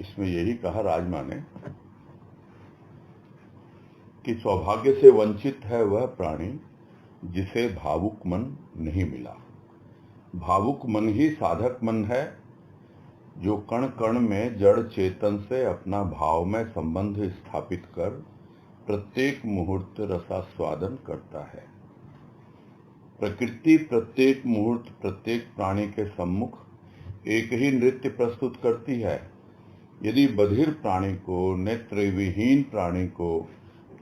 इसमें यही कहा राजमा ने कि सौभाग्य से वंचित है वह प्राणी जिसे भावुक मन नहीं मिला। भावुक मन ही साधक मन है, जो कण कण में जड़ चेतन से अपना भावमय संबंध स्थापित कर प्रत्येक मुहूर्त रसास्वादन करता है। प्रकृति प्रत्येक मुहूर्त प्रत्येक प्राणी के सम्मुख एक ही नृत्य प्रस्तुत करती है। यदि बधिर प्राणी को, नेत्र विहीन प्राणी को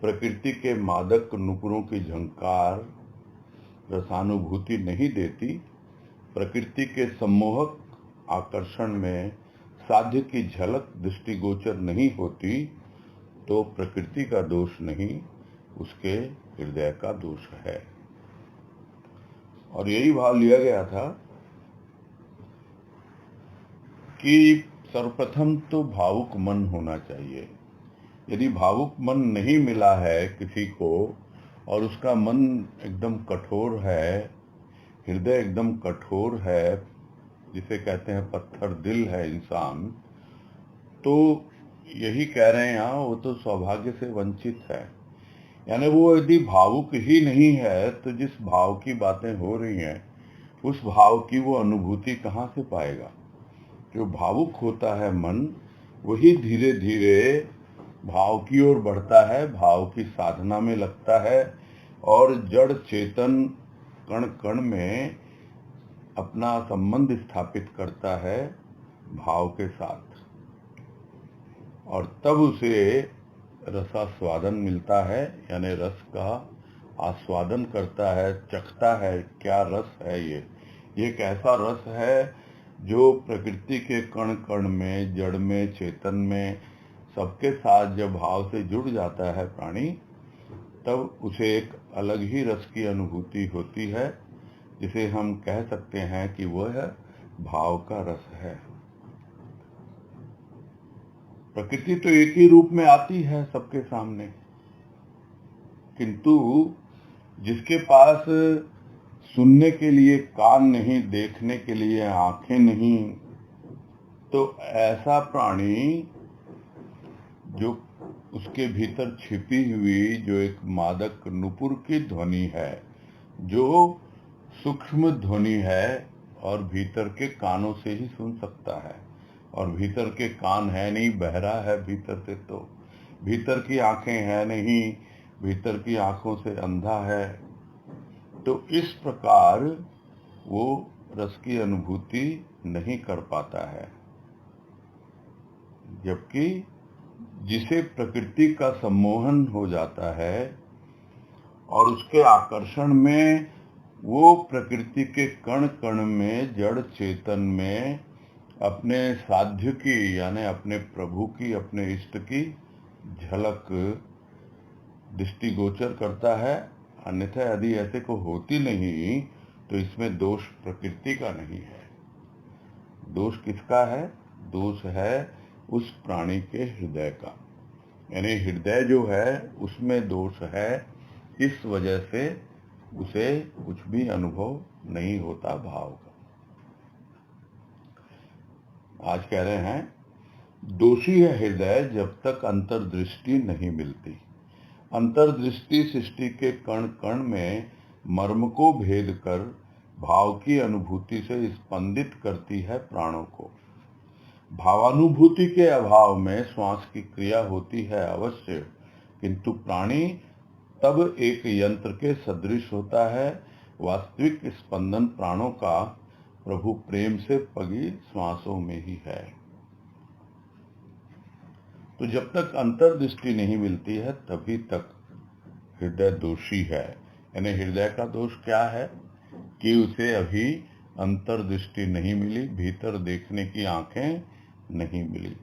प्रकृति के मादक नुपुरों की झंकार रसानुभूति नहीं देती, प्रकृति के सम्मोहक आकर्षण में साध्य की झलक दृष्टिगोचर नहीं होती, तो प्रकृति का दोष नहीं, उसके हृदय का दोष है। और यही भाव लिया गया था कि सर्वप्रथम तो भावुक मन होना चाहिए। यदि भावुक मन नहीं मिला है किसी को और उसका मन एकदम कठोर है, हृदय एकदम कठोर है, जिसे कहते हैं पत्थर दिल है इंसान, तो यही कह रहे हैं यहाँ, वो तो सौभाग्य से वंचित है। यानी वो यदि भावुक ही नहीं है तो जिस भाव की बातें हो रही हैं उस भाव की वो अनुभूति कहाँ से पाएगा। जो भावुक होता है मन, वही धीरे धीरे भाव की ओर बढ़ता है, भाव की साधना में लगता है और जड़ चेतन कण कण में अपना संबंध स्थापित करता है भाव के साथ, और तब उसे रसास्वादन मिलता है। यानी रस का आस्वादन करता है, चखता है क्या रस है ये एक ऐसा रस है जो प्रकृति के कण कण में, जड़ में, चेतन में, सबके साथ जब भाव से जुड़ जाता है प्राणी, तब उसे एक अलग ही रस की अनुभूति होती है, जिसे हम कह सकते हैं कि वह भाव का रस है। प्रकृति तो एक ही रूप में आती है सबके सामने, किंतु जिसके पास सुनने के लिए कान नहीं, देखने के लिए आंखें नहीं, तो ऐसा प्राणी जो उसके भीतर छिपी हुई जो एक मादक नुपुर की ध्वनि है, जो सूक्ष्म ध्वनि है और भीतर के कानों से ही सुन सकता है, और भीतर के कान है नहीं, बहरा है भीतर से, तो भीतर की आंखें है नहीं, भीतर की आंखों से अंधा है, तो इस प्रकार वो रस की अनुभूति नहीं कर पाता है। जबकि जिसे प्रकृति का सम्मोहन हो जाता है और उसके आकर्षण में वो प्रकृति के कण कण में, जड़ चेतन में अपने साध्य की, यानी अपने प्रभु की, अपने इष्ट की झलक दृष्टिगोचर करता है। अन्यथा यदि ऐसे को होती नहीं तो इसमें दोष प्रकृति का नहीं है, दोष किसका है? दोष है उस प्राणी के हृदय का। यानी हृदय जो है उसमें दोष है, इस वजह से उसे कुछ भी अनुभव नहीं होता भाव का। आज कह रहे हैं, दोषी है हृदय जब तक अंतर्दृष्टि नहीं मिलती। अंतर्दृष्टि सृष्टि के कण कण में मर्म को भेद कर भाव की अनुभूति से स्पंदित करती है प्राणों को। भावानुभूति के अभाव में श्वास की क्रिया होती है अवश्य, किंतु प्राणी तब एक यंत्र के सदृश होता है। वास्तविक स्पंदन प्राणों का प्रभु प्रेम से पगी श्वासों में ही है। तो जब तक अंतर्दृष्टि नहीं मिलती है तभी तक हृदय दोषी है। यानी हृदय का दोष क्या है कि उसे अभी अंतर्दृष्टि नहीं मिली, भीतर देखने की आंखें नहीं मिली,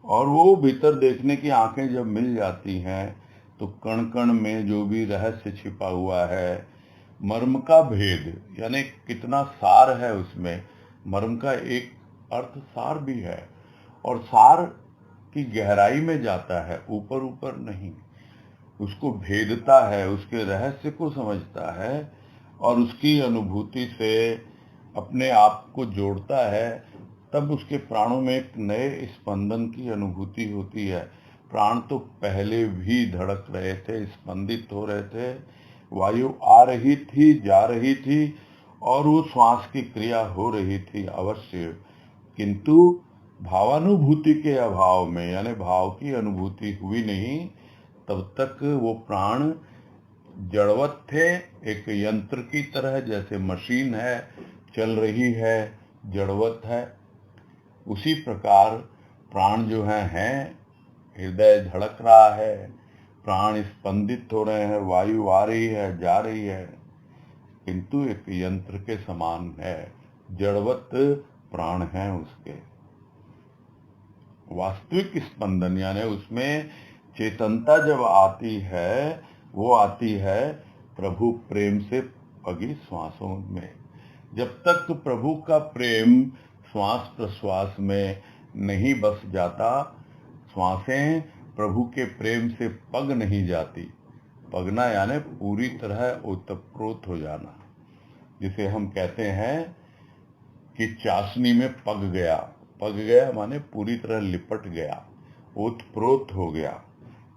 और वो भीतर देखने की आंखें जब मिल जाती हैं तो कण कण में जो भी रहस्य छिपा हुआ है, मर्म का भेद, यानी कितना सार है उसमें। मर्म का एक अर्थ सार भी है, और सार की गहराई में जाता है, ऊपर ऊपर नहीं, उसको भेदता है, उसके रहस्य को समझता है और उसकी अनुभूति से अपने आप को जोड़ता है। तब उसके प्राणों में एक नए स्पंदन की अनुभूति होती है। प्राण तो पहले भी धड़क रहे थे, स्पंदित हो रहे थे, वायु आ रही थी, जा रही थी और वो श्वास की क्रिया हो रही थी अवश्य, किंतु भावानुभूति के अभाव में, यानी भाव की अनुभूति हुई नहीं। तब तक वो प्राण जड़वत थे, एक यंत्र की तरह, जैसे मशीन है चल रही है, जड़वत है। उसी प्रकार प्राण जो हैं, हृदय धड़क रहा है, प्राण स्पंदित हो रहे हैं, वायु आ रही है, जा रही है, किंतु एक यंत्र के समान है, जड़वत प्राण है उसके। वास्तविक स्पंदन यानी उसमें चेतनता जब आती है, वो आती है प्रभु प्रेम से पगी श्वासों में। जब तक प्रभु का प्रेम श्वास प्रश्वास में नहीं बस जाता, श्वासें प्रभु के प्रेम से पग नहीं जाती। पगना यानी पूरी तरह ओतप्रोत हो जाना, जिसे हम कहते हैं कि चाशनी में पग गया। पग गया माने पूरी तरह लिपट गया, ओतप्रोत हो गया।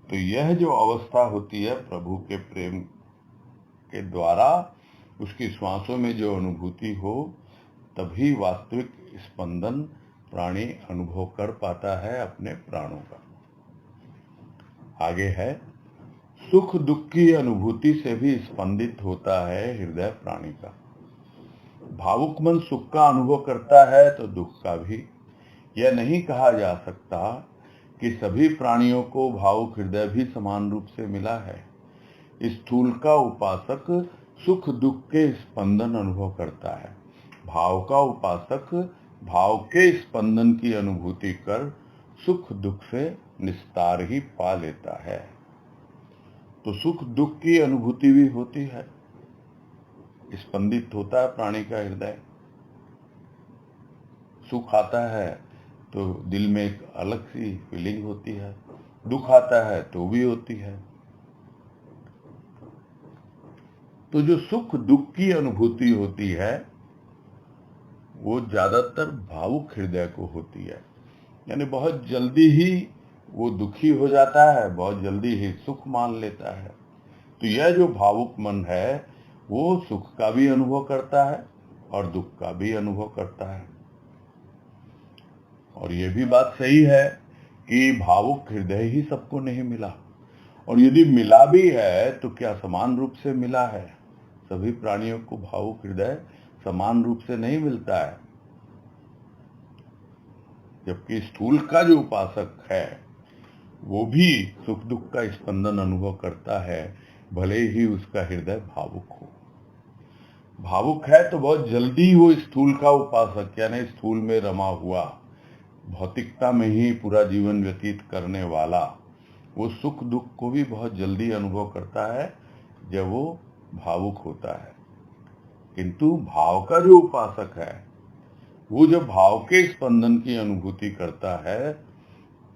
तो यह जो अवस्था होती है प्रभु के प्रेम के द्वारा, उसकी श्वासों में जो अनुभूति हो, तभी वास्तविक स्पंदन प्राणी अनुभव कर पाता है अपने प्राणों का। आगे है, सुख दुख की अनुभूति से भी स्पंदित होता है हृदय प्राणी का। भावुक मन सुख का अनुभव करता है तो दुख का भी। यह नहीं कहा जा सकता कि सभी प्राणियों को भावुक हृदय भी समान रूप से मिला है। स्थूल का उपासक सुख दुख के स्पंदन अनुभव करता है, भाव का उपासक भाव के स्पंदन की अनुभूति कर सुख दुख से निस्तार ही पा लेता है। तो सुख दुख की अनुभूति भी होती है, स्पंदित होता है प्राणी का हृदय। सुख आता है तो दिल में एक अलग सी फीलिंग होती है, दुख आता है तो भी होती है। तो जो सुख दुख की अनुभूति होती है वो ज्यादातर भावुक हृदय को होती है, यानी बहुत जल्दी ही वो दुखी हो जाता है, बहुत जल्दी ही सुख मान लेता है। तो यह जो भावुक मन है वो सुख का भी अनुभव करता है और दुख का भी अनुभव करता है। और ये भी बात सही है कि भावुक हृदय ही सबको नहीं मिला, और यदि मिला भी है तो क्या समान रूप से मिला है? सभी प्राणियों को भावुक हृदय समान रूप से नहीं मिलता है। जबकि स्थूल का जो उपासक है वो भी सुख दुख का स्पंदन अनुभव करता है, भले ही उसका हृदय भावुक हो। भावुक है तो बहुत जल्दी वो स्थूल का उपासक, यानी स्थूल में रमा हुआ, भौतिकता में ही पूरा जीवन व्यतीत करने वाला, वो सुख दुख को भी बहुत जल्दी अनुभव करता है जब वो भावुक होता है। किंतु भाव का जो उपासक है वो जब भाव के स्पंदन की अनुभूति करता है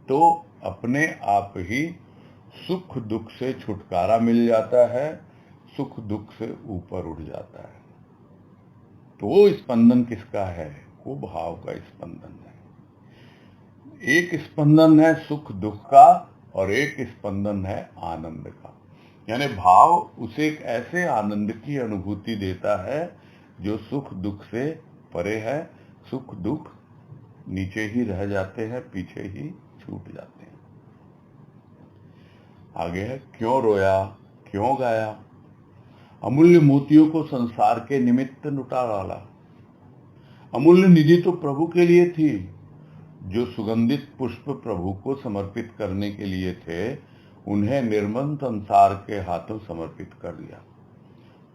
तो अपने आप ही सुख दुख से छुटकारा मिल जाता है, सुख दुख से ऊपर उठ जाता है। तो वो स्पंदन किसका है? वो भाव का स्पंदन है। एक स्पंदन है सुख दुख का और एक स्पंदन है आनंद का। यानी भाव उसे एक ऐसे आनंद की अनुभूति देता है जो सुख दुख से परे है। सुख दुख नीचे ही रह जाते हैं, पीछे ही छूट जाते हैं। आगे है, क्यों रोया क्यों गाया, अमूल्य मोतियों को संसार के निमित्त लुटा डाला। अमूल्य निधि तो प्रभु के लिए थी, जो सुगंधित पुष्प प्रभु को समर्पित करने के लिए थे, उन्हें निर्मल संसार के हाथों समर्पित कर दिया।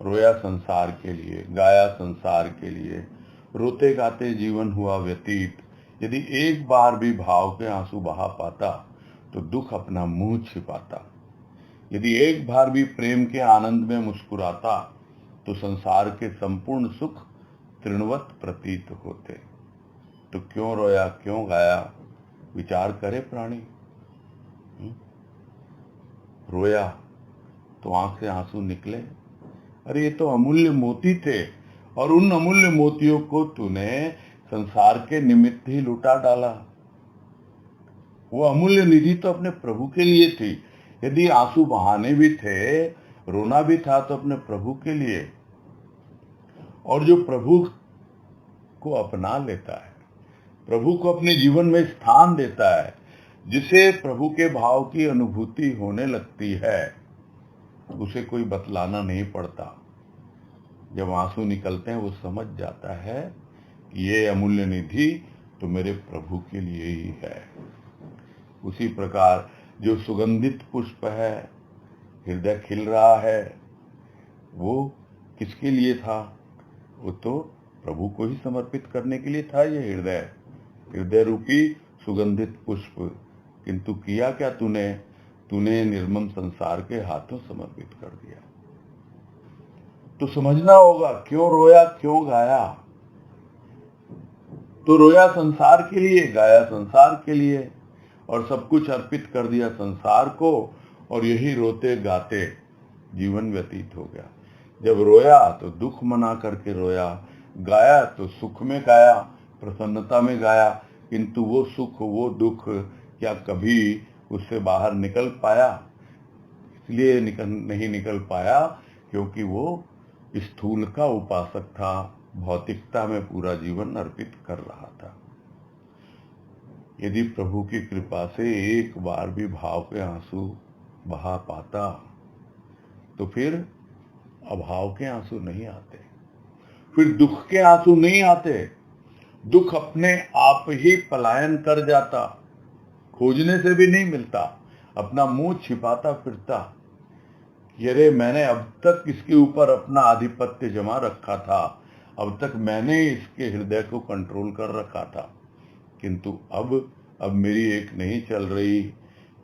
रोया संसार के लिए, गाया संसार के लिए, रोते गाते जीवन हुआ व्यतीत। यदि एक बार भी भाव के आंसू बहा पाता तो दुख अपना मुंह छिपाता। यदि एक बार भी प्रेम के आनंद में मुस्कुराता तो संसार के संपूर्ण सुख तृणवत प्रतीत होते। तो क्यों रोया क्यों गाया, विचार करे प्राणी। रोया तो आंख से आंसू निकले, अरे ये तो अमूल्य मोती थे और उन अमूल्य मोतियों को तूने संसार के निमित्त ही लुटा डाला। वो अमूल्य निधि तो अपने प्रभु के लिए थी। यदि आंसू बहाने भी थे, रोना भी था, तो अपने प्रभु के लिए। और जो प्रभु को अपना लेता है, प्रभु को अपने जीवन में स्थान देता है, जिसे प्रभु के भाव की अनुभूति होने लगती है, उसे कोई बतलाना नहीं पड़ता। जब आंसू निकलते हैं वो समझ जाता है कि ये अमूल्य निधि तो मेरे प्रभु के लिए ही है। उसी प्रकार जो सुगंधित पुष्प है, हृदय खिल रहा है, वो किसके लिए था? वो तो प्रभु को ही समर्पित करने के लिए था। ये हृदय रूपी सुगंधित पुष्प। किंतु किया क्या तूने निर्मम संसार के हाथों समर्पित कर दिया। तो समझना होगा क्यों रोया, क्यों गाया। तो रोया संसार के लिए, गाया संसार के लिए, और सब कुछ अर्पित कर दिया संसार को, और यही रोते गाते जीवन व्यतीत हो गया। जब रोया तो दुख मना करके रोया, गाया तो सुख में गाया, प्रसन्नता में गाया। किंतु वो सुख, वो दुख क्या कभी उससे बाहर निकल पाया? इसलिए नहीं निकल पाया क्योंकि वो स्थूल का उपासक था, भौतिकता में पूरा जीवन अर्पित कर रहा था। यदि प्रभु की कृपा से एक बार भी भाव के आंसू बहा पाता, तो फिर अभाव के आंसू नहीं आते, फिर दुख के आंसू नहीं आते। दुख अपने आप ही पलायन कर जाता, खोजने से भी नहीं मिलता, अपना मुंह छिपाता फिरता। अरे मैंने अब तक इसके ऊपर अपना आधिपत्य जमा रखा था, अब तक मैंने इसके हृदय को कंट्रोल कर रखा था, किंतु अब मेरी एक नहीं चल रही।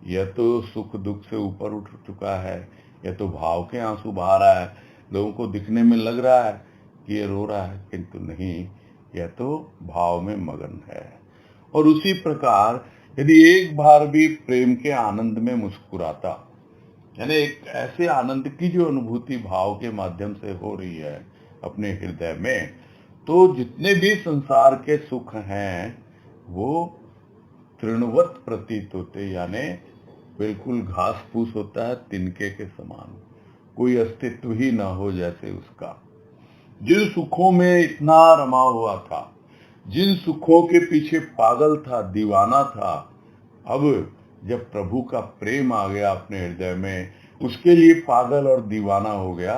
यह तो सुख दुख से ऊपर उठ चुका है, यह तो भाव के आंसू बहा रहा है। लोगों को दिखने में लग रहा है कि ये रो रहा है, किंतु नहीं, यह तो भाव में मगन है। और उसी प्रकार यदि एक बार भी प्रेम के आनंद में मुस्कुराता, यानी एक ऐसे आनंद की जो अनुभूति भाव के माध्यम से हो रही है अपने हृदय में, तो जितने भी संसार के सुख हैं वो तृणवत प्रतीत होते, यानी बिल्कुल घास फूस होता है, तिनके के समान, कोई अस्तित्व ही ना हो जैसे उसका। जिन सुखों में इतना रमा हुआ था, जिन सुखों के पीछे पागल था, दीवाना था, अब जब प्रभु का प्रेम आ गया अपने हृदय में, उसके लिए पागल और दीवाना हो गया,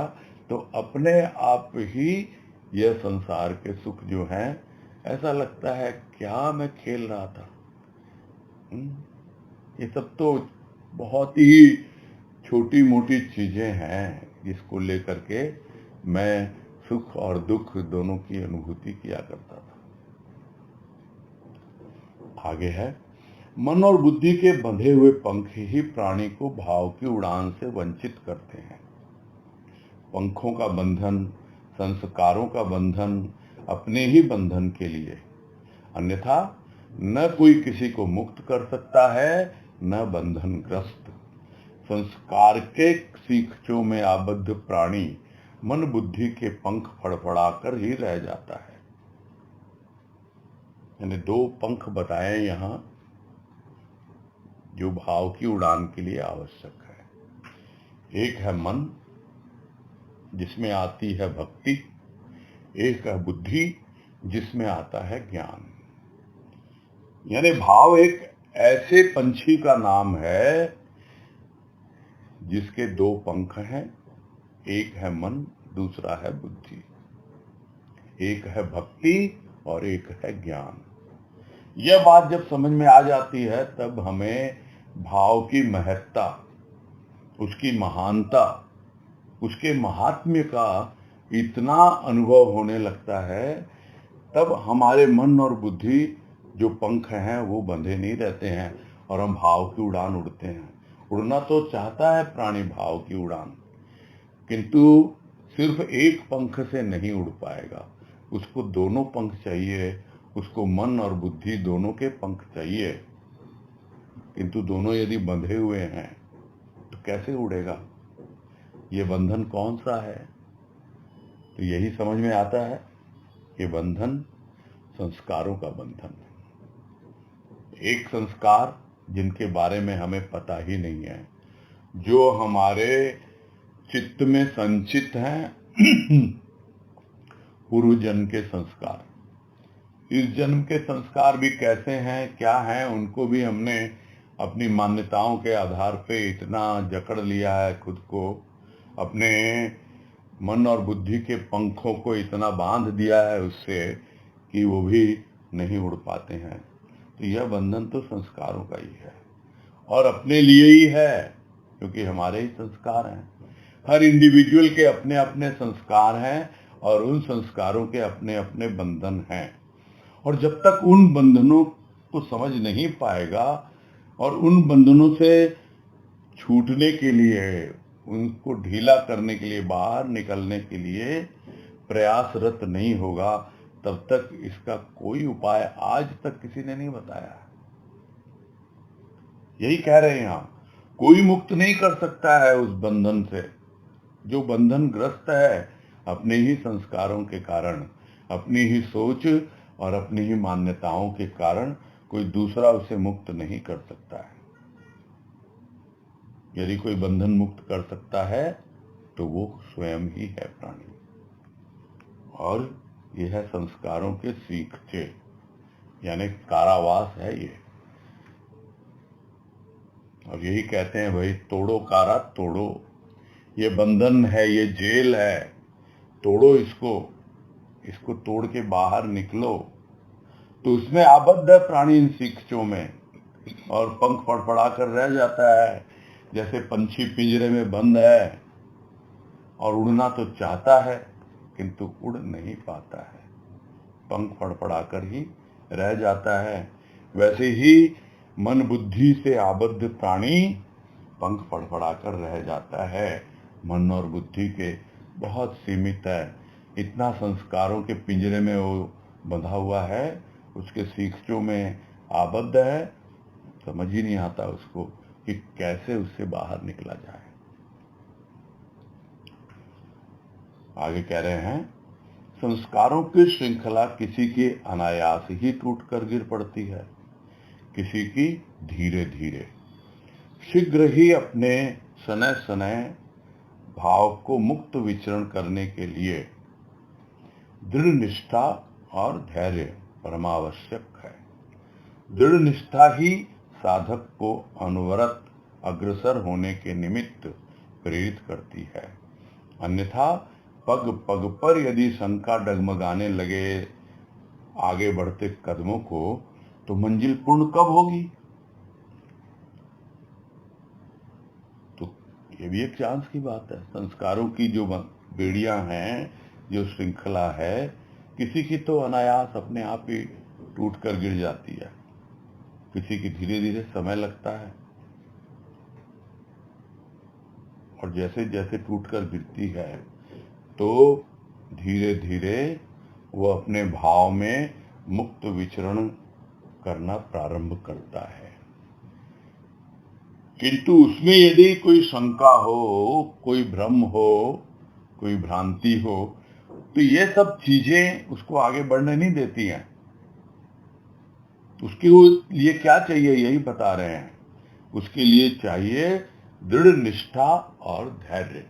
तो अपने आप ही यह संसार के सुख जो हैं, ऐसा लगता है क्या मैं खेल रहा था। ये सब तो बहुत ही छोटी मोटी चीजें हैं जिसको लेकर के मैं सुख और दुख दोनों की अनुभूति किया करता था। आगे है, मन और बुद्धि के बंधे हुए पंख ही प्राणी को भाव की उड़ान से वंचित करते हैं। पंखों का बंधन, संस्कारों का बंधन अपने ही बंधन के लिए, अन्यथा न कोई किसी को मुक्त कर सकता है, न बंधनग्रस्त। संस्कार के सीखचों में आबद्ध प्राणी मन बुद्धि के पंख फड़फड़ाकर ही रह जाता है। यानी दो पंख बताए यहाँ जो भाव की उड़ान के लिए आवश्यक है। एक है मन, जिसमें आती है भक्ति, एक है बुद्धि, जिसमें आता है ज्ञान। यानी भाव एक ऐसे पंछी का नाम है जिसके दो पंख हैं, एक है मन, दूसरा है बुद्धि, एक है भक्ति और एक है ज्ञान। यह बात जब समझ में आ जाती है, तब हमें भाव की महत्ता, उसकी महानता, उसके महात्म्य का इतना अनुभव होने लगता है, तब हमारे मन और बुद्धि जो पंख हैं वो बंधे नहीं रहते हैं और हम भाव की उड़ान उड़ते हैं। उड़ना तो चाहता है प्राणी भाव की उड़ान, किंतु सिर्फ एक पंख से नहीं उड़ पाएगा, उसको दोनों पंख चाहिए, उसको मन और बुद्धि दोनों के पंख चाहिए। किंतु दोनों यदि बंधे हुए हैं तो कैसे उड़ेगा? ये बंधन कौन सा है? तो यही समझ में आता है कि बंधन संस्कारों का बंधन। एक संस्कार जिनके बारे में हमें पता ही नहीं है, जो हमारे चित्त में संचित हैं, पूर्व जन्म के संस्कार। इस जन्म के संस्कार भी कैसे हैं, क्या हैं, उनको भी हमने अपनी मान्यताओं के आधार पे इतना जकड़ लिया है खुद को, अपने मन और बुद्धि के पंखों को इतना बांध दिया है उससे कि वो भी नहीं उड़ पाते हैं। तो यह बंधन तो संस्कारों का ही है और अपने लिए ही है, क्योंकि हमारे ही संस्कार हैं। हर इंडिविजुअल के अपने अपने संस्कार हैं और उन संस्कारों के अपने अपने बंधन हैं। और जब तक उन बंधनों को समझ नहीं पाएगा और उन बंधनों से छूटने के लिए, उनको ढीला करने के लिए, बाहर निकलने के लिए प्रयासरत नहीं होगा, तब तक इसका कोई उपाय आज तक किसी ने नहीं बताया। यही कह रहे हैं यहाँ, कोई मुक्त नहीं कर सकता है उस बंधन से। जो बंधन ग्रस्त है अपने ही संस्कारों के कारण, अपनी ही सोच और अपनी ही मान्यताओं के कारण, कोई दूसरा उसे मुक्त नहीं कर सकता है। यदि कोई बंधन मुक्त कर सकता है तो वो स्वयं ही है प्राणी। और यह है संस्कारों के सीखचे, यानी कारावास है ये। और यही कहते हैं भाई, तोड़ो कारा तोड़ो, ये बंधन है, ये जेल है, तोड़ो इसको तोड़ के बाहर निकलो। तो उसमें आबद्ध है प्राणी इन सीखचों में, और पंख फड़फड़ा कर रह जाता है। जैसे पंछी पिंजरे में बंद है और उड़ना तो चाहता है किंतु उड़ नहीं पाता है, पंख फड़फड़ा कर ही रह जाता है। वैसे ही मन बुद्धि से आबद्ध प्राणी पंख फड़फड़ा कर रह जाता है। मन और बुद्धि के बहुत सीमित है, इतना संस्कारों के पिंजरे में वो बंधा हुआ है, उसके सीखचों में आबद्ध है, समझ ही नहीं आता उसको कि कैसे उससे बाहर निकला जाए। आगे कह रहे हैं, संस्कारों की श्रृंखला किसी की अनायास ही टूटकर गिर पड़ती है, किसी की धीरे धीरे। शीघ्र ही अपने सनय सनय भाव को मुक्त विचरण करने के लिए दृढ़ निष्ठा और धैर्य परमावश्यक है। दृढ़ निष्ठा ही साधक को अनवरत अग्रसर होने के निमित्त प्रेरित करती है। अन्यथा पग पग पर यदि शंका डगमगाने लगे आगे बढ़ते कदमों को, तो मंजिल पूर्ण कब होगी? तो ये भी एक चांस की बात है। संस्कारों की जो बेड़ियां हैं, जो श्रृंखला है, किसी की तो अनायास अपने आप ही टूट कर गिर जाती है, किसी की धीरे धीरे समय लगता है। और जैसे जैसे टूट कर गिरती है तो धीरे धीरे वो अपने भाव में मुक्त विचरण करना प्रारंभ करता है। किंतु उसमें यदि कोई शंका हो, कोई भ्रम हो, कोई भ्रांति हो, तो ये सब चीजें उसको आगे बढ़ने नहीं देती हैं। उसके लिए क्या चाहिए यही बता रहे हैं। उसके लिए चाहिए दृढ़ निष्ठा और धैर्य।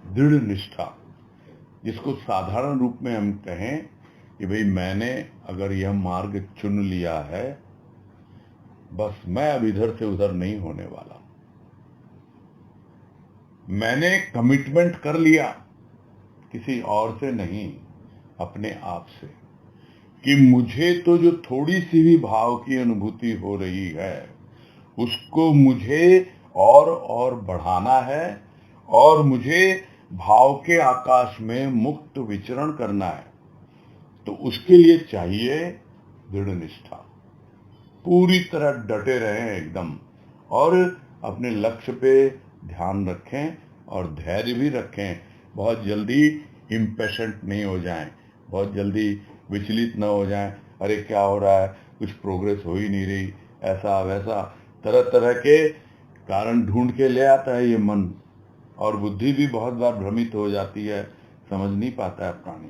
दृढ़ निष्ठा, जिसको साधारण रूप में हम कहें कि भाई मैंने अगर यह मार्ग चुन लिया है, बस मैं अब इधर से उधर नहीं होने वाला। मैंने कमिटमेंट कर लिया, किसी और से नहीं, अपने आप से, कि मुझे तो जो थोड़ी सी भी भाव की अनुभूति हो रही है उसको मुझे और बढ़ाना है, और मुझे भाव के आकाश में मुक्त विचरण करना है। तो उसके लिए चाहिए दृढ़ निष्ठा। पूरी तरह डटे रहें एकदम, और अपने लक्ष्य पे ध्यान रखें और धैर्य भी रखें। बहुत जल्दी इम्पेशेंट नहीं हो जाएं, बहुत जल्दी विचलित न हो जाएं। अरे क्या हो रहा है, कुछ प्रोग्रेस हो ही नहीं रही, ऐसा वैसा तरह तरह के कारण ढूंढ के ले आता है ये मन। और बुद्धि भी बहुत बार भ्रमित हो जाती है, समझ नहीं पाता है प्राणी।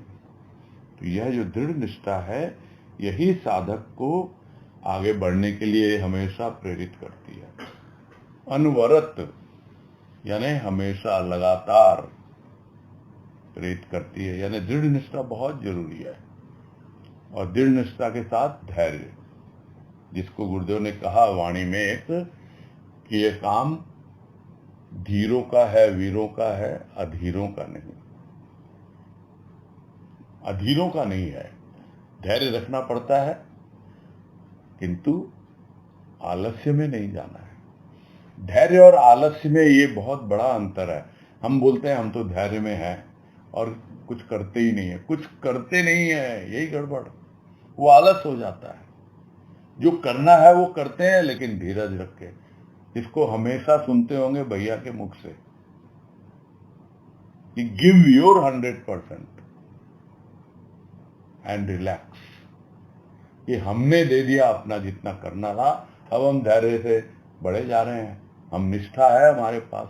तो यह जो दृढ़ निष्ठा है, यही साधक को आगे बढ़ने के लिए हमेशा प्रेरित करती है। अनवरत यानी हमेशा लगातार प्रेरित करती है, यानी दृढ़ निष्ठा बहुत जरूरी है। और दृढ़ निष्ठा के साथ धैर्य, जिसको गुरुदेव ने कहा वाणी में एक कि ये काम धीरों का है, वीरों का है, अधीरों का नहीं। अधीरों का नहीं है। धैर्य रखना पड़ता है, किंतु आलस्य में नहीं जाना है। धैर्य और आलस्य में ये बहुत बड़ा अंतर है। हम बोलते हैं हम तो धैर्य में हैं और कुछ करते ही नहीं है। कुछ करते नहीं है, यही गड़बड़। वो आलस हो जाता है। जो करना है वो करते हैं, लेकिन धीरज रख के। इसको हमेशा सुनते होंगे भैया के मुख से कि गिव योर 100% एंड रिलैक्स। कि हमने दे दिया अपना जितना करना था, अब हम धैर्य से बढ़े जा रहे हैं। हम निष्ठा है हमारे पास,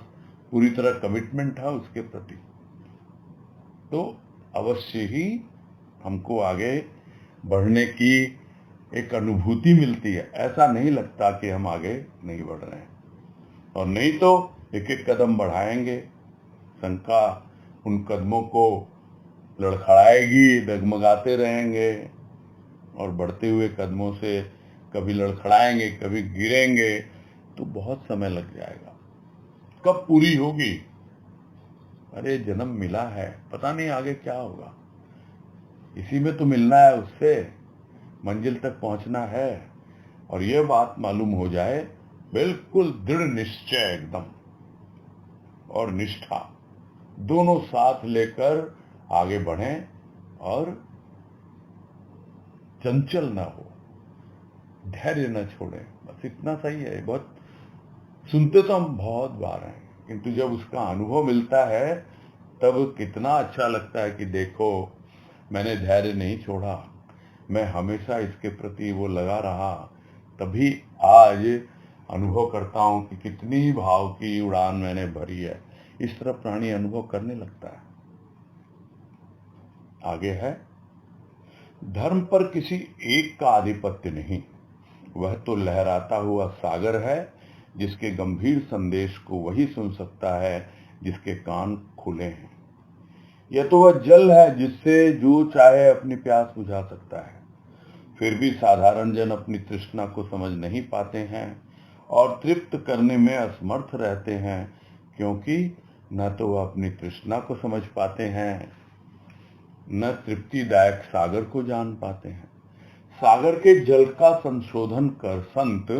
पूरी तरह कमिटमेंट है उसके प्रति, तो अवश्य ही हमको आगे बढ़ने की एक अनुभूति मिलती है। ऐसा नहीं लगता कि हम आगे नहीं बढ़ रहे हैं। और नहीं तो एक एक कदम बढ़ाएंगे, शंका उन कदमों को लड़खड़ाएगी, डगमगाते रहेंगे और बढ़ते हुए कदमों से कभी लड़खड़ाएंगे, कभी गिरेंगे, तो बहुत समय लग जाएगा। कब पूरी होगी? अरे जन्म मिला है, पता नहीं आगे क्या होगा। इसी में तो मिलना है, उससे मंजिल तक पहुंचना है। और यह बात मालूम हो जाए, बिल्कुल दृढ़ निश्चय एकदम और निष्ठा दोनों साथ लेकर आगे बढ़ें और चंचल न हो, धैर्य न छोड़ें। बस इतना सही है। बहुत सुनते तो हम बहुत बार हैं, किंतु जब उसका अनुभव मिलता है तब कितना अच्छा लगता है कि देखो मैंने धैर्य नहीं छोड़ा, मैं हमेशा इसके प्रति वो लगा रहा, तभी आज अनुभव करता हूं कि कितनी भाव की उड़ान मैंने भरी है। इस तरह प्राणी अनुभव करने लगता है। आगे है, धर्म पर किसी एक का आधिपत्य नहीं, वह तो लहराता हुआ सागर है, जिसके गंभीर संदेश को वही सुन सकता है जिसके कान खुले हैं। यह तो वह जल है जिससे जो चाहे अपनी प्यास बुझा सकता है। फिर भी साधारण जन अपनी तृष्णा को समझ नहीं पाते हैं और तृप्त करने में असमर्थ रहते हैं, क्योंकि न तो वह अपनी तृष्णा को समझ पाते हैं, न तृप्तिदायक सागर को जान पाते हैं। सागर के जल का संशोधन कर संत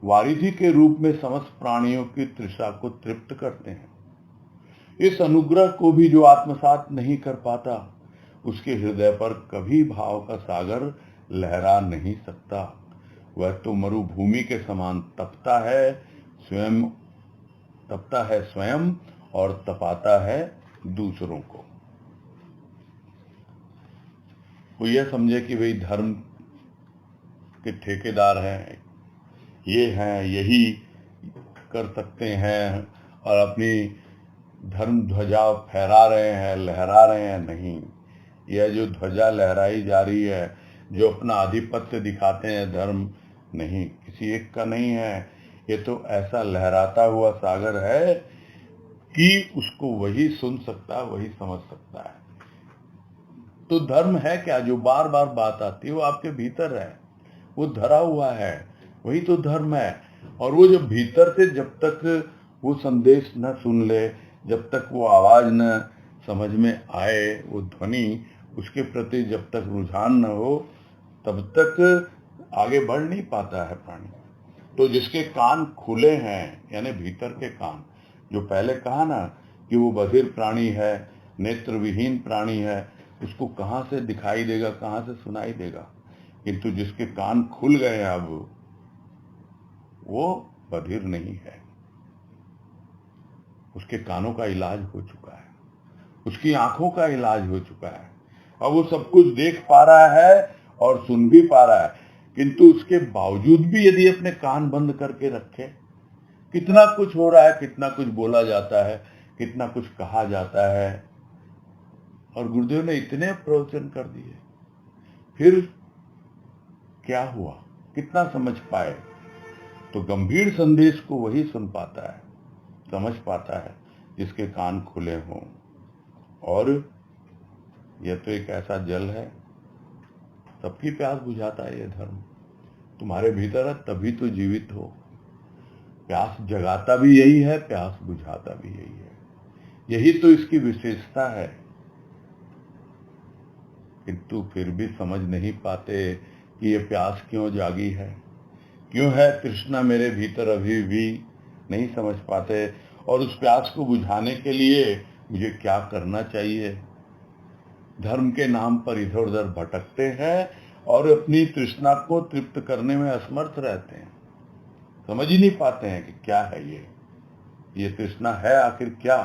वारिधि के रूप में समस्त प्राणियों की तृषा को तृप्त करते हैं। इस अनुग्रह को भी जो आत्मसात नहीं कर पाता, उसके हृदय पर कभी भाव का सागर लहरा नहीं सकता। वह तो मरुभूमि के समान तपता है स्वयं और तपाता है दूसरों को। वो यह समझे कि भाई धर्म के ठेकेदार हैं, ये हैं, यही कर सकते हैं और अपनी धर्म ध्वजा फहरा रहे हैं, लहरा रहे हैं। नहीं, यह जो ध्वजा लहराई जा रही है, जो अपना आधिपत्य दिखाते हैं, धर्म नहीं, किसी एक का नहीं है। ये तो ऐसा लहराता हुआ सागर है कि उसको वही सुन सकता है, वही समझ सकता है। तो धर्म है क्या? जो बार बार बात आती है वो आपके भीतर है, वो धरा हुआ है, वही तो धर्म है। और वो जो भीतर से जब तक वो संदेश न सुन ले, जब तक वो आवाज न समझ में आए, वो ध्वनि, उसके प्रति जब तक रुझान न हो, तब तक आगे बढ़ नहीं पाता है प्राणी। तो जिसके कान खुले हैं, यानी भीतर के कान, जो पहले कहा ना कि वो बधिर प्राणी है, नेत्र विहीन प्राणी है, उसको कहाँ से दिखाई देगा, कहाँ से सुनाई देगा। किंतु जिसके कान खुल गए हैं, अब वो बधिर नहीं है, उसके कानों का इलाज हो चुका है, उसकी आंखों का इलाज हो चुका है। अब वो सब कुछ देख पा रहा है और सुन भी पा रहा है, किंतु उसके बावजूद भी यदि अपने कान बंद करके रखे, कितना कुछ हो रहा है, कितना कुछ बोला जाता है, कितना कुछ कहा जाता है। और गुरुदेव ने इतने प्रवचन कर दिए, फिर क्या हुआ, कितना समझ पाए? तो गंभीर संदेश को वही सुन पाता है, समझ पाता है जिसके कान खुले हों। और यह तो एक ऐसा जल है, सबकी प्यास बुझाता है ये धर्म। तुम्हारे भीतर है तभी तो जीवित हो। प्यास जगाता भी यही है, प्यास बुझाता भी यही है। यही तो इसकी विशेषता है। किंतु फिर भी समझ नहीं पाते कि ये प्यास क्यों जागी है, क्यों है तृष्णा मेरे भीतर अभी भी नहीं समझ पाते। और उस प्यास को बुझाने के लिए मुझे क्या करना चाहिए? धर्म के नाम पर इधर उधर भटकते हैं और अपनी तृष्णा को तृप्त करने में असमर्थ रहते हैं। समझ ही नहीं पाते हैं कि क्या है ये तृष्णा है आखिर क्या।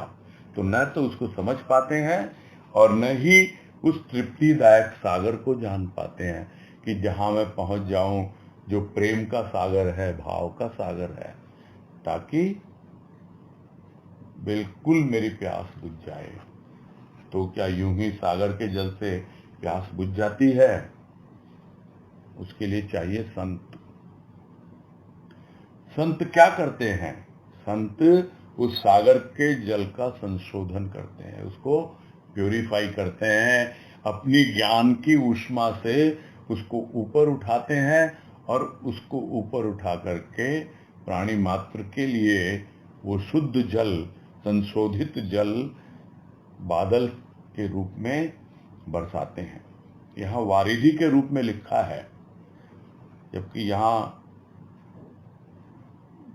तो न तो उसको समझ पाते हैं और न ही उस तृप्तिदायक सागर को जान पाते हैं कि जहां मैं पहुंच जाऊं, जो प्रेम का सागर है, भाव का सागर है, ताकि बिल्कुल मेरी प्यास बुझ जाए। तो क्या यूं ही सागर के जल से प्यास बुझ जाती है? उसके लिए चाहिए संत। संत क्या करते हैं? संत उस सागर के जल का संशोधन करते हैं, उसको प्यूरिफाई करते हैं, अपनी ज्ञान की ऊष्मा से उसको ऊपर उठाते हैं और उसको ऊपर उठा करके प्राणी मात्र के लिए वो शुद्ध जल, संशोधित जल बादल के रूप में बरसाते हैं। यहाँ वारिधि के रूप में लिखा है, जबकि यहाँ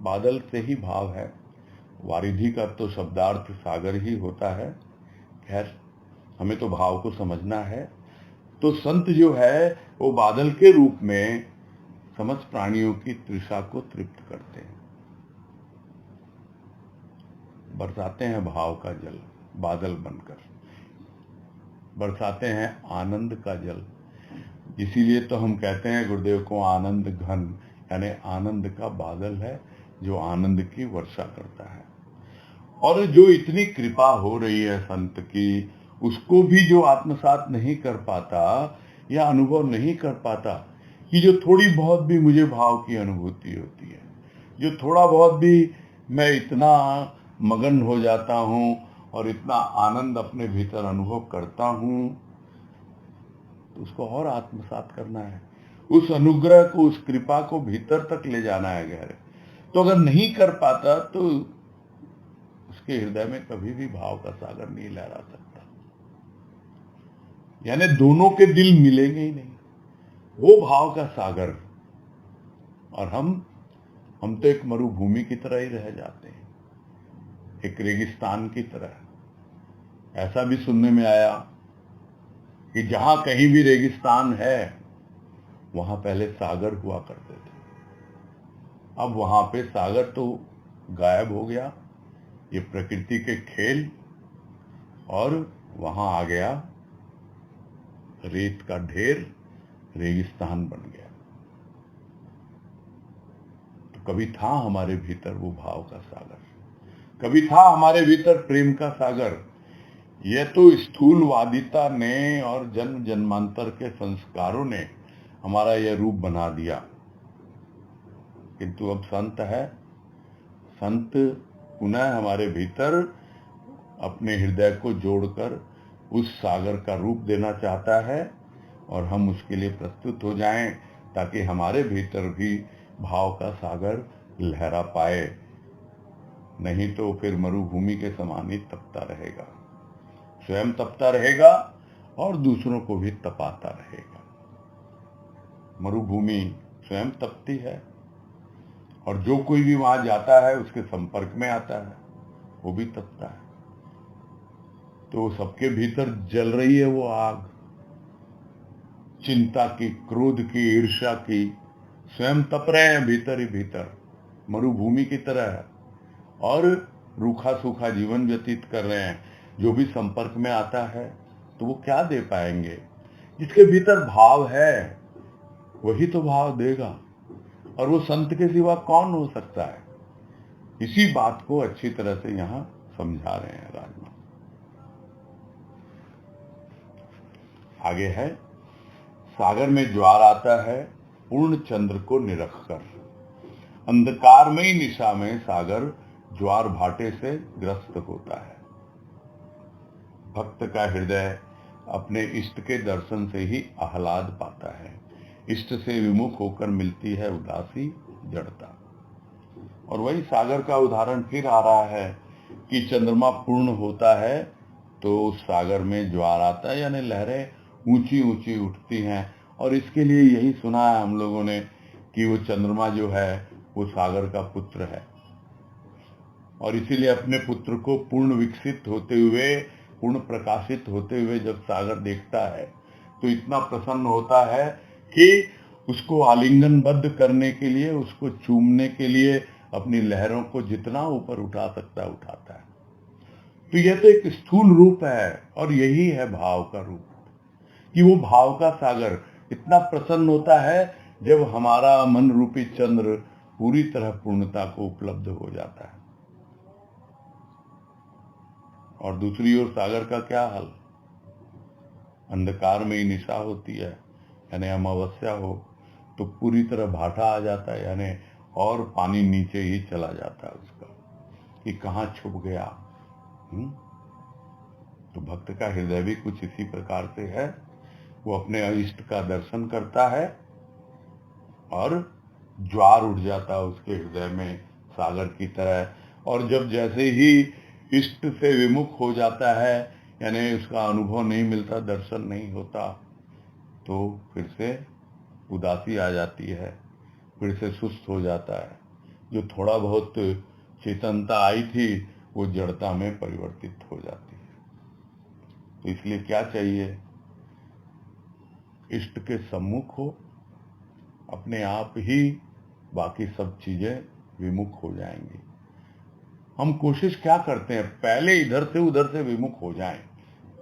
बादल से ही भाव है। वारिधि का तो शब्दार्थ सागर ही होता है। खैर, हमें तो भाव को समझना है। तो संत जो है वो बादल के रूप में समस्त प्राणियों की तृषा को तृप्त करते हैं, बरसाते हैं भाव का जल, बादल बनकर बरसाते हैं आनंद का जल। इसीलिए तो हम कहते हैं गुरुदेव को आनंद घन, यानी आनंद का बादल है जो आनंद की वर्षा करता है। और जो इतनी कृपा हो रही है संत की, उसको भी जो आत्मसात नहीं कर पाता या अनुभव नहीं कर पाता कि जो थोड़ी बहुत भी मुझे भाव की अनुभूति होती है, जो थोड़ा बहुत भी मैं इतना मगन हो जाता हूँ और इतना आनंद अपने भीतर अनुभव करता हूँ, तो उसको और आत्मसात करना है। उस अनुग्रह को, उस कृपा को भीतर तक ले जाना है गहरे। तो अगर नहीं कर पाता तो उसके हृदय में कभी भी भाव का सागर नहीं लहरा सकता। यानी दोनों के दिल मिलेंगे ही नहीं, वो भाव का सागर। और हम तो एक मरुभूमि की तरह ही रह जाते हैं, एक रेगिस्तान की तरह। ऐसा भी सुनने में आया कि जहां कहीं भी रेगिस्तान है वहां पहले सागर हुआ करते थे। अब वहां पे सागर तो गायब हो गया, ये प्रकृति के खेल, और वहां आ गया रेत का ढेर, रेगिस्तान बन गया। तो कभी था हमारे भीतर वो भाव का सागर, कभी था हमारे भीतर प्रेम का सागर। यह तो स्थूलवादिता ने और जन्म जन्मांतर के संस्कारों ने हमारा यह रूप बना दिया। किंतु अब संत है, संत पुनः हमारे भीतर अपने हृदय को जोड़कर उस सागर का रूप देना चाहता है और हम उसके लिए प्रस्तुत हो जाएं, ताकि हमारे भीतर भी भाव का सागर लहरा पाए। नहीं तो फिर मरुभूमि के समान ही तपता रहेगा, स्वयं तपता रहेगा और दूसरों को भी तपाता रहेगा। मरुभूमि स्वयं तपती है और जो कोई भी वहां जाता है, उसके संपर्क में आता है, वो भी तपता है। तो सबके भीतर जल रही है वो आग, चिंता की, क्रोध की, ईर्ष्या की, स्वयं तप रहे हैं भीतर ही भीतर, मरुभूमि की तरह है, और रूखा सूखा जीवन व्यतीत कर रहे हैं। जो भी संपर्क में आता है तो वो क्या दे पाएंगे? जिसके भीतर भाव है वही तो भाव देगा, और वो संत के सिवा कौन हो सकता है? इसी बात को अच्छी तरह से यहाँ समझा रहे हैं राजमा। आगे है, सागर में ज्वार आता है पूर्ण चंद्र को निरख कर। अंधकारमयी निशा में सागर ज्वार भाटे से ग्रस्त होता है। भक्त का हृदय अपने इष्ट के दर्शन से ही आह्लाद पाता है। इष्ट से विमुख होकर मिलती है उदासी, जड़ता। और वही सागर का उदाहरण फिर आ रहा है कि चंद्रमा पूर्ण होता है तो उस सागर में ज्वार आता है, यानी लहरें ऊंची ऊंची उठती हैं। और इसके लिए यही सुना है हम लोगों ने कि वो चंद्रमा जो है वो सागर का पुत्र है, और इसीलिए अपने पुत्र को पूर्ण विकसित होते हुए, पूर्ण प्रकाशित होते हुए जब सागर देखता है तो इतना प्रसन्न होता है कि उसको आलिंगनबद्ध करने के लिए, उसको चूमने के लिए अपनी लहरों को जितना ऊपर उठा सकता है उठाता है। तो यह तो एक स्थूल रूप है, और यही है भाव का रूप, कि वो भाव का सागर इतना प्रसन्न होता है जब हमारा मन रूपी चंद्र पूरी तरह पूर्णता को उपलब्ध हो जाता है। और दूसरी ओर सागर का क्या हाल, अंधकार में ही निशा होती है, यानी अमावस्या हो तो पूरी तरह भाटा आ जाता है, यानी और पानी नीचे ही चला जाता है उसका, कि कहाँ छुप गया। तो भक्त का हृदय भी कुछ इसी प्रकार से है। वो अपने इष्ट का दर्शन करता है और ज्वार उठ जाता है उसके हृदय में सागर की तरह। और जब जैसे ही इष्ट से विमुख हो जाता है, यानी उसका अनुभव नहीं मिलता, दर्शन नहीं होता, तो फिर से उदासी आ जाती है, फिर से सुस्त हो जाता है। जो थोड़ा बहुत चेतनता आई थी वो जड़ता में परिवर्तित हो जाती है। तो इसलिए क्या चाहिए, इष्ट के सम्मुख हो, अपने आप ही बाकी सब चीजें विमुख हो जाएंगी। हम कोशिश क्या करते हैं, पहले इधर से उधर से विमुख हो जाएं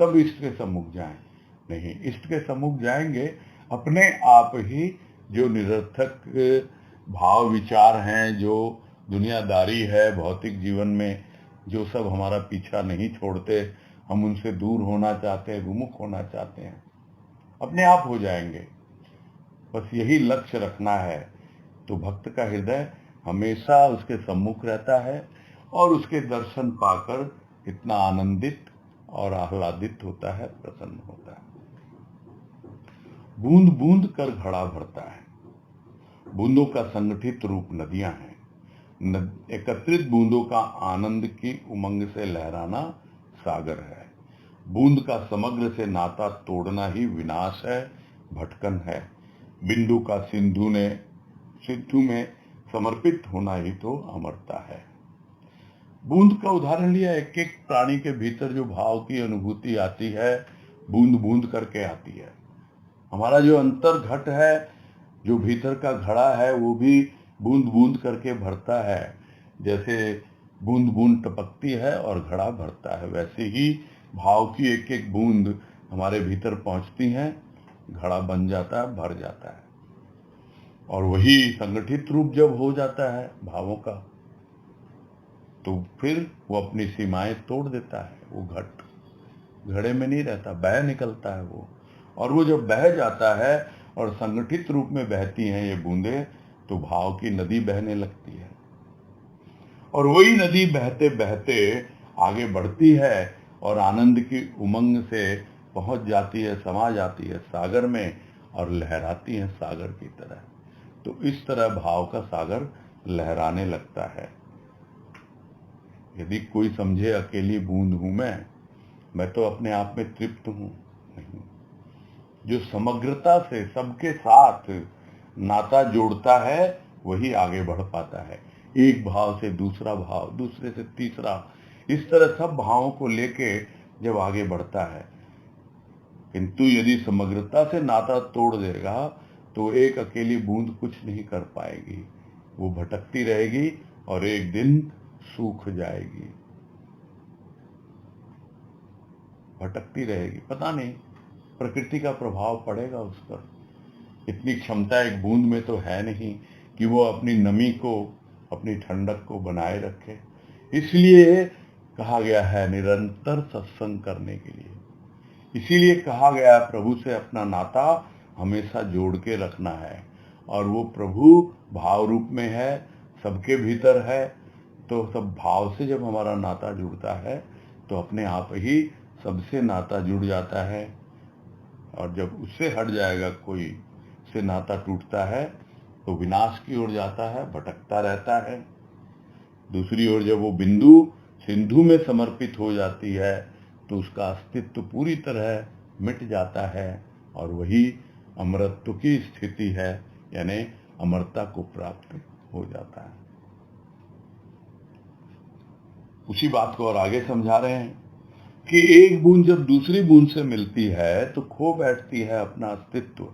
तब इष्ट के सम्मुख जाएं। नहीं, इष्ट के सम्मुख जाएंगे अपने आप ही जो निरर्थक भाव विचार हैं, जो दुनियादारी है भौतिक जीवन में, जो सब हमारा पीछा नहीं छोड़ते, हम उनसे दूर होना चाहते हैं, विमुख होना चाहते हैं, अपने आप हो जाएंगे। बस यही लक्ष्य रखना है। तो भक्त का हृदय हमेशा उसके सम्मुख रहता है और उसके दर्शन पाकर इतना आनंदित और आह्लादित होता है, प्रसन्न होता है। बूंद बूंद कर घड़ा भरता है। बूंदों का संगठित रूप नदियां हैं। एकत्रित बूंदों का आनंद की उमंग से लहराना सागर है। बूंद का समग्र से नाता तोड़ना ही विनाश है, भटकन है। बिंदु का सिंधु में समर्पित होना ही तो अमरता है। बूंद का उदाहरण लिया, एक एक प्राणी के भीतर जो भाव की अनुभूति आती है, बूंद बूंद करके आती है। हमारा जो अंतर घट है, जो भीतर का घड़ा है, वो भी बूंद बूंद करके भरता है। जैसे बूंद बूंद टपकती है और घड़ा भरता है, वैसे ही भाव की एक एक बूंद हमारे भीतर पहुंचती है, घड़ा बन जाता है, भर जाता है। और वही संगठित रूप जब हो जाता है भावों का, तो फिर वो अपनी सीमाएं तोड़ देता है। वो घड़े में नहीं रहता, बह निकलता है वो। और वो जब बह जाता है और संगठित रूप में बहती हैं ये बूंदें, तो भाव की नदी बहने लगती है। और वही नदी बहते बहते आगे बढ़ती है और आनंद की उमंग से पहुंच जाती है, समा जाती है सागर में, और लहराती है सागर की तरह। तो इस तरह भाव का सागर लहराने लगता है। यदि कोई समझे अकेली बूंद हूं मैं तो अपने आप में तृप्त हूं, नहीं। जो समग्रता से सबके साथ नाता जोड़ता है वही आगे बढ़ पाता है। एक भाव से दूसरा भाव, दूसरे से तीसरा, इस तरह सब भावों को लेके जब आगे बढ़ता है। किंतु यदि समग्रता से नाता तोड़ देगा तो एक अकेली बूंद कुछ नहीं कर पाएगी, वो भटकती रहेगी और एक दिन सूख जाएगी, भटकती रहेगी। पता नहीं प्रकृति का प्रभाव पड़ेगा उस पर। इतनी क्षमता एक बूंद में तो है नहीं कि वो अपनी नमी को, अपनी ठंडक को बनाए रखे। इसलिए कहा गया है निरंतर सत्संग करने के लिए। इसीलिए कहा गया प्रभु से अपना नाता हमेशा जोड़ के रखना है, और वो प्रभु भाव रूप में है, सबके भीतर है। तो सब भाव से जब हमारा नाता जुड़ता है तो अपने आप ही सबसे नाता जुड़ जाता है। और जब उससे हट जाएगा, कोई से नाता टूटता है तो विनाश की ओर जाता है, भटकता रहता है। दूसरी ओर जब वो बिंदु सिंधु में समर्पित हो जाती है तो उसका अस्तित्व पूरी तरह मिट जाता है, और वही अमरत्व की स्थिति है, यानी अमरता को प्राप्त हो जाता है। उसी बात को और आगे समझा रहे हैं कि एक बूंद जब दूसरी बूंद से मिलती है तो खो बैठती है अपना अस्तित्व,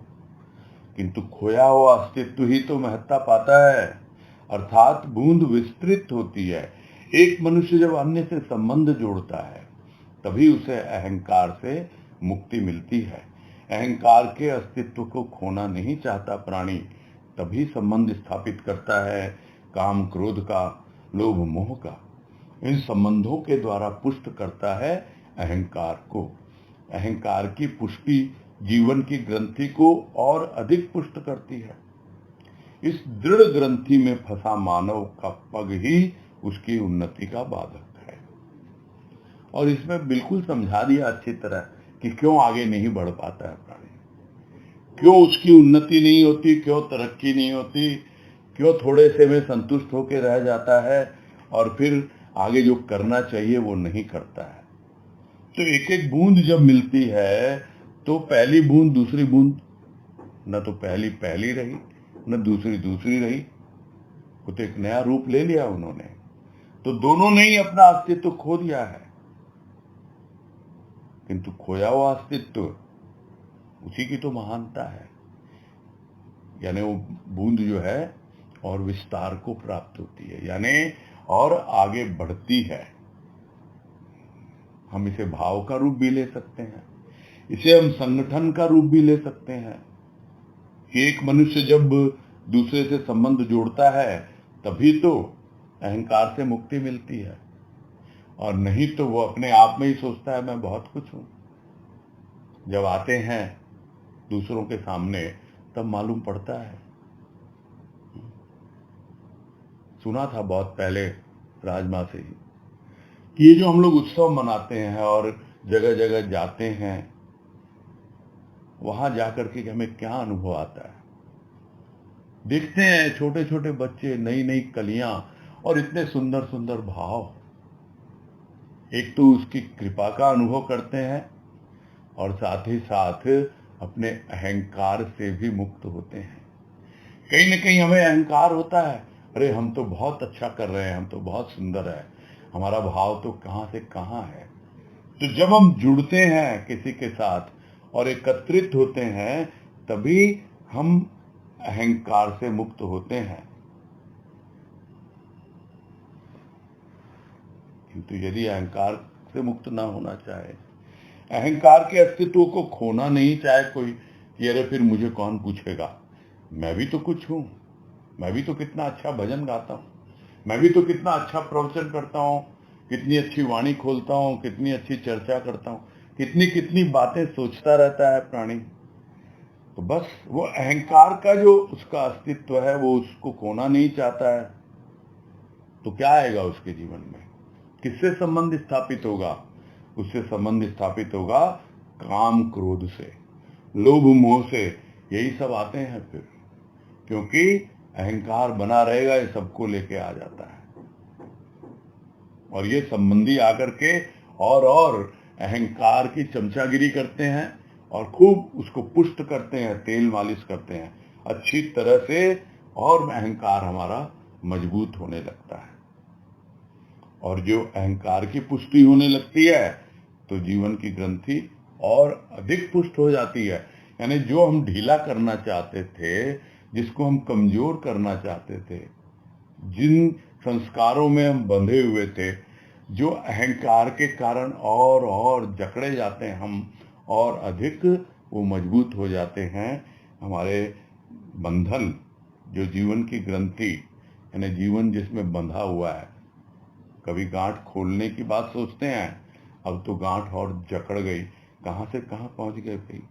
किंतु खोया हुआ अस्तित्व ही तो महत्ता पाता है, अर्थात बूंद विस्तृत होती है। एक मनुष्य जब अन्य से संबंध जोड़ता है तभी उसे अहंकार से मुक्ति मिलती है। अहंकार के अस्तित्व को खोना नहीं चाहता प्राणी, तभी संबंध स्थापित करता है, काम क्रोध का, लोभ मोह का। इन संबंधों के द्वारा पुष्ट करता है अहंकार को। अहंकार की पुष्टि जीवन की ग्रंथि को और अधिक पुष्ट करती है। इस दृढ़ ग्रंथि में फंसा मानव का पग ही उसकी उन्नति का बाधक है। और इसमें बिल्कुल समझा दिया अच्छी तरह कि क्यों आगे नहीं बढ़ पाता है प्राणी, क्यों उसकी उन्नति नहीं होती, क्यों तरक्की नहीं होती, क्यों थोड़े से में संतुष्ट होकर रह जाता है और फिर आगे जो करना चाहिए वो नहीं करता है। तो एक एक बूंद जब मिलती है तो पहली बूंद दूसरी बूंद, न तो पहली पहली रही न दूसरी दूसरी रही, वो तो एक नया रूप ले लिया उन्होंने। तो दोनों ने ही अपना अस्तित्व खो दिया है, किंतु खोया हुआ अस्तित्व उसी की तो महानता है, यानी वो बूंद जो है और विस्तार को प्राप्त होती है, यानी और आगे बढ़ती है। हम इसे भाव का रूप भी ले सकते हैं, इसे हम संगठन का रूप भी ले सकते हैं। एक मनुष्य जब दूसरे से संबंध जोड़ता है तभी तो अहंकार से मुक्ति मिलती है, और नहीं तो वो अपने आप में ही सोचता है मैं बहुत कुछ हूं। जब आते हैं दूसरों के सामने तब मालूम पड़ता है। सुना था बहुत पहले राजमा से ही कि ये जो हम लोग उत्सव मनाते हैं और जगह जगह जाते हैं, वहां जाकर के हमें क्या अनुभव आता है। देखते हैं छोटे छोटे बच्चे, नई नई कलियां और इतने सुंदर सुंदर भाव। एक तो उसकी कृपा का अनुभव करते हैं और साथ ही साथ अपने अहंकार से भी मुक्त होते हैं। कहीं न कहीं हमें अहंकार होता है, अरे हम तो बहुत अच्छा कर रहे हैं, हम तो बहुत सुंदर है, हमारा भाव तो कहां से कहां है। तो जब हम जुड़ते हैं किसी के साथ और एकत्रित होते हैं तभी हम अहंकार से मुक्त होते हैं। किंतु यदि अहंकार से मुक्त ना होना चाहे, अहंकार के अस्तित्व को खोना नहीं चाहे कोई, कि अरे फिर मुझे कौन पूछेगा, मैं भी तो कुछ हूं, मैं भी तो कितना अच्छा भजन गाता हूं, मैं भी तो कितना अच्छा प्रवचन करता हूं, कितनी अच्छी वाणी खोलता हूं, कितनी अच्छी चर्चा करता हूं, कितनी कितनी बातें सोचता रहता है प्राणी। तो बस वो अहंकार का जो उसका अस्तित्व है वो उसको खोना नहीं चाहता है। तो क्या आएगा उसके जीवन में, किससे संबंध स्थापित होगा? उससे संबंध स्थापित होगा काम क्रोध से, लोभ मोह से। यही सब आते हैं फिर, क्योंकि अहंकार बना रहेगा, ये सबको लेके आ जाता है। और ये संबंधी आकर के और अहंकार की चमचागिरी करते हैं और खूब उसको पुष्ट करते हैं, तेल मालिश करते हैं अच्छी तरह से, और अहंकार हमारा मजबूत होने लगता है। और जो अहंकार की पुष्टि होने लगती है तो जीवन की ग्रंथि और अधिक पुष्ट हो जाती है। यानी जो हम ढीला करना चाहते थे, जिसको हम कमजोर करना चाहते थे, जिन संस्कारों में हम बंधे हुए थे, जो अहंकार के कारण और जकड़े जाते हैं हम, और अधिक वो मजबूत हो जाते हैं। हमारे बंधन, जो जीवन की ग्रंथि, यानी जीवन जिसमें बंधा हुआ है, कभी गांठ खोलने की बात सोचते हैं, अब तो गांठ और जकड़ गई, कहां से कहां पहुंच गए भाई।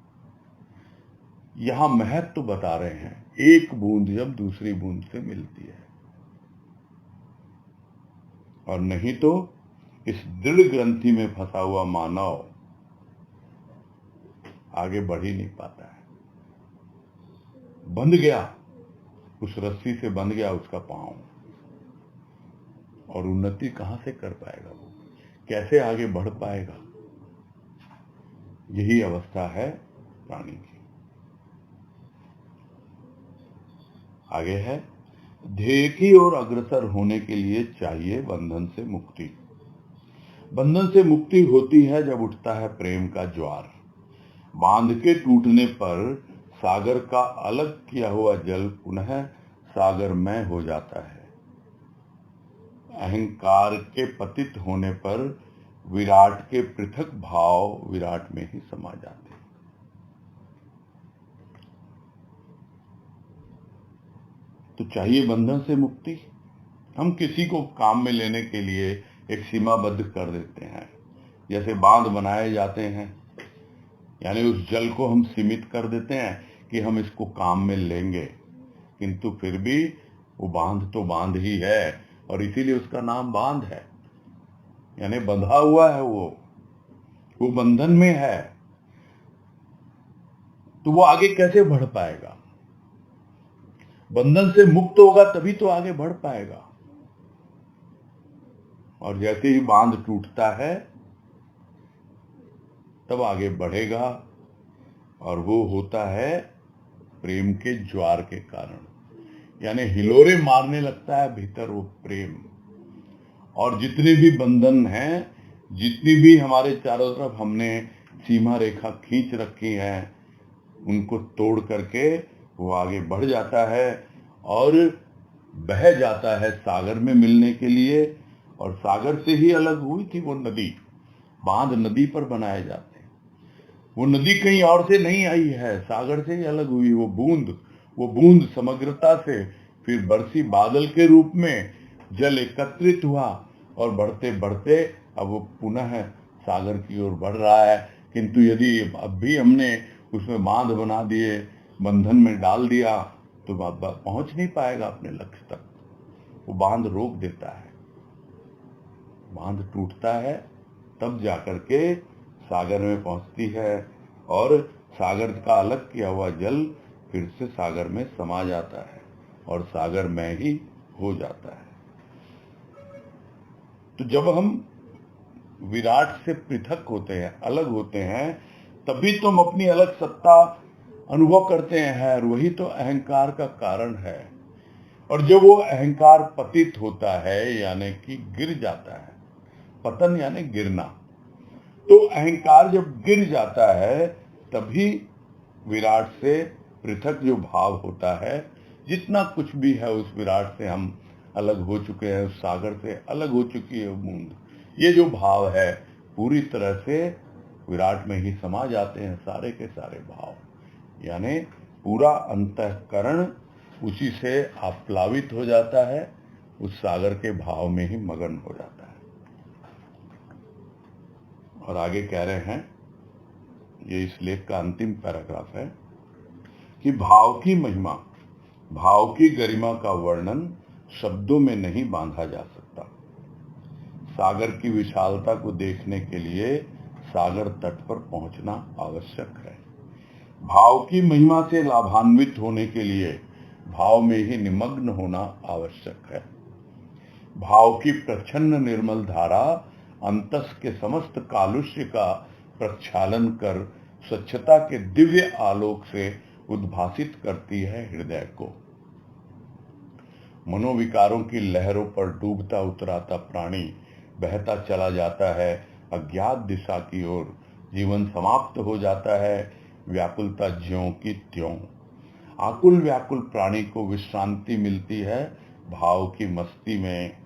यहां महत्व तो बता रहे हैं, एक बूंद जब दूसरी बूंद से मिलती है, और नहीं तो इस दृढ़ ग्रंथि में फंसा हुआ मानव आगे बढ़ ही नहीं पाता है। बंध गया, उस रस्सी से बंध गया उसका पांव, और उन्नति कहां से कर पाएगा, वो कैसे आगे बढ़ पाएगा। यही अवस्था है प्राणी की। आगे है, ध्येय की ओर अग्रसर होने के लिए चाहिए बंधन से मुक्ति। बंधन से मुक्ति होती है जब उठता है प्रेम का ज्वार। बांध के टूटने पर सागर का अलग किया हुआ जल पुनः सागरमय हो जाता है। अहंकार के पतित होने पर विराट के पृथक भाव विराट में ही समा जाते हैं। तो चाहिए बंधन से मुक्ति। हम किसी को काम में लेने के लिए एक सीमाबद्ध कर देते हैं, जैसे बांध बनाए जाते हैं, यानी उस जल को हम सीमित कर देते हैं कि हम इसको काम में लेंगे, किंतु फिर भी वो बांध तो बांध ही है, और इसीलिए उसका नाम बांध है, यानी बंधा हुआ है, वो बंधन में है। तो वो आगे कैसे बढ़ पाएगा? बंधन से मुक्त होगा तभी तो आगे बढ़ पाएगा। और जैसे ही बांध टूटता है तब आगे बढ़ेगा, और वो होता है प्रेम के ज्वार के कारण, यानी हिलोरे मारने लगता है भीतर वो प्रेम। और जितने भी बंधन हैं, जितनी भी हमारे चारों तरफ हमने सीमा रेखा खींच रखी है, उनको तोड़ करके वो आगे बढ़ जाता है और बह जाता है सागर में मिलने के लिए। और सागर से ही अलग हुई थी वो नदी। बांध नदी पर बनाए जाते हैं, वो नदी कहीं और से नहीं आई है, सागर से ही अलग हुई वो बूंद समग्रता से फिर बरसी बादल के रूप में जल एकत्रित हुआ, और बढ़ते बढ़ते अब वो पुनः सागर की ओर बढ़ रहा है। किंतु यदि अब भी हमने उसमें बांध बना दिए, बंधन में डाल दिया, तो पहुंच नहीं पाएगा अपने लक्ष्य तक। वो बांध रोक देता है। बांध टूटता है तब जाकर के सागर में पहुंचती है, और सागर का अलग किया हुआ जल फिर से सागर में समा जाता है और सागर में ही हो जाता है। तो जब हम विराट से पृथक होते हैं, अलग होते हैं, तभी तो हम अपनी अलग सत्ता अनुभव करते हैं, और वही तो अहंकार का कारण है। और जब वो अहंकार पतित होता है, यानी कि गिर जाता है, पतन यानी गिरना, तो अहंकार जब गिर जाता है तभी विराट से पृथक जो भाव होता है, जितना कुछ भी है उस विराट से हम अलग हो चुके हैं, उस सागर से अलग हो चुकी है बूंद, ये जो भाव है पूरी तरह से विराट में ही समा जाते हैं, सारे के सारे भाव, यानी पूरा अंतःकरण उसी से आप्लावित हो जाता है, उस सागर के भाव में ही मगन हो जाता है। और आगे कह रहे हैं, ये इस लेख का अंतिम पैराग्राफ है, कि भाव की महिमा, भाव की गरिमा का वर्णन शब्दों में नहीं बांधा जा सकता। सागर की विशालता को देखने के लिए सागर तट पर पहुंचना आवश्यक है। भाव की महिमा से लाभान्वित होने के लिए भाव में ही निमग्न होना आवश्यक है। भाव की प्रच्छन्न निर्मल धारा अंतस के समस्त कालुष्य का प्रक्षालन कर स्वच्छता के दिव्य आलोक से उद्भासित करती है हृदय को। मनोविकारों की लहरों पर डूबता उतराता प्राणी बहता चला जाता है अज्ञात दिशा की ओर। जीवन समाप्त हो जाता है व्याकुलता ज्यों की त्यों। आकुल व्याकुल प्राणी को विश्रांति मिलती है भाव की मस्ती में,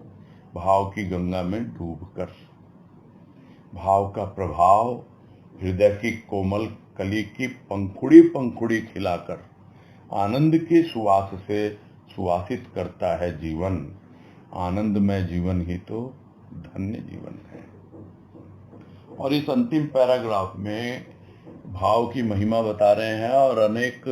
भाव की गंगा में डूबकर। भाव का प्रभाव हृदय की कोमल कली की पंखुड़ी पंखुड़ी खिलाकर आनंद के सुवास से सुवासित करता है जीवन। आनंदमय जीवन ही तो धन्य जीवन है। और इस अंतिम पैराग्राफ में भाव की महिमा बता रहे हैं और अनेक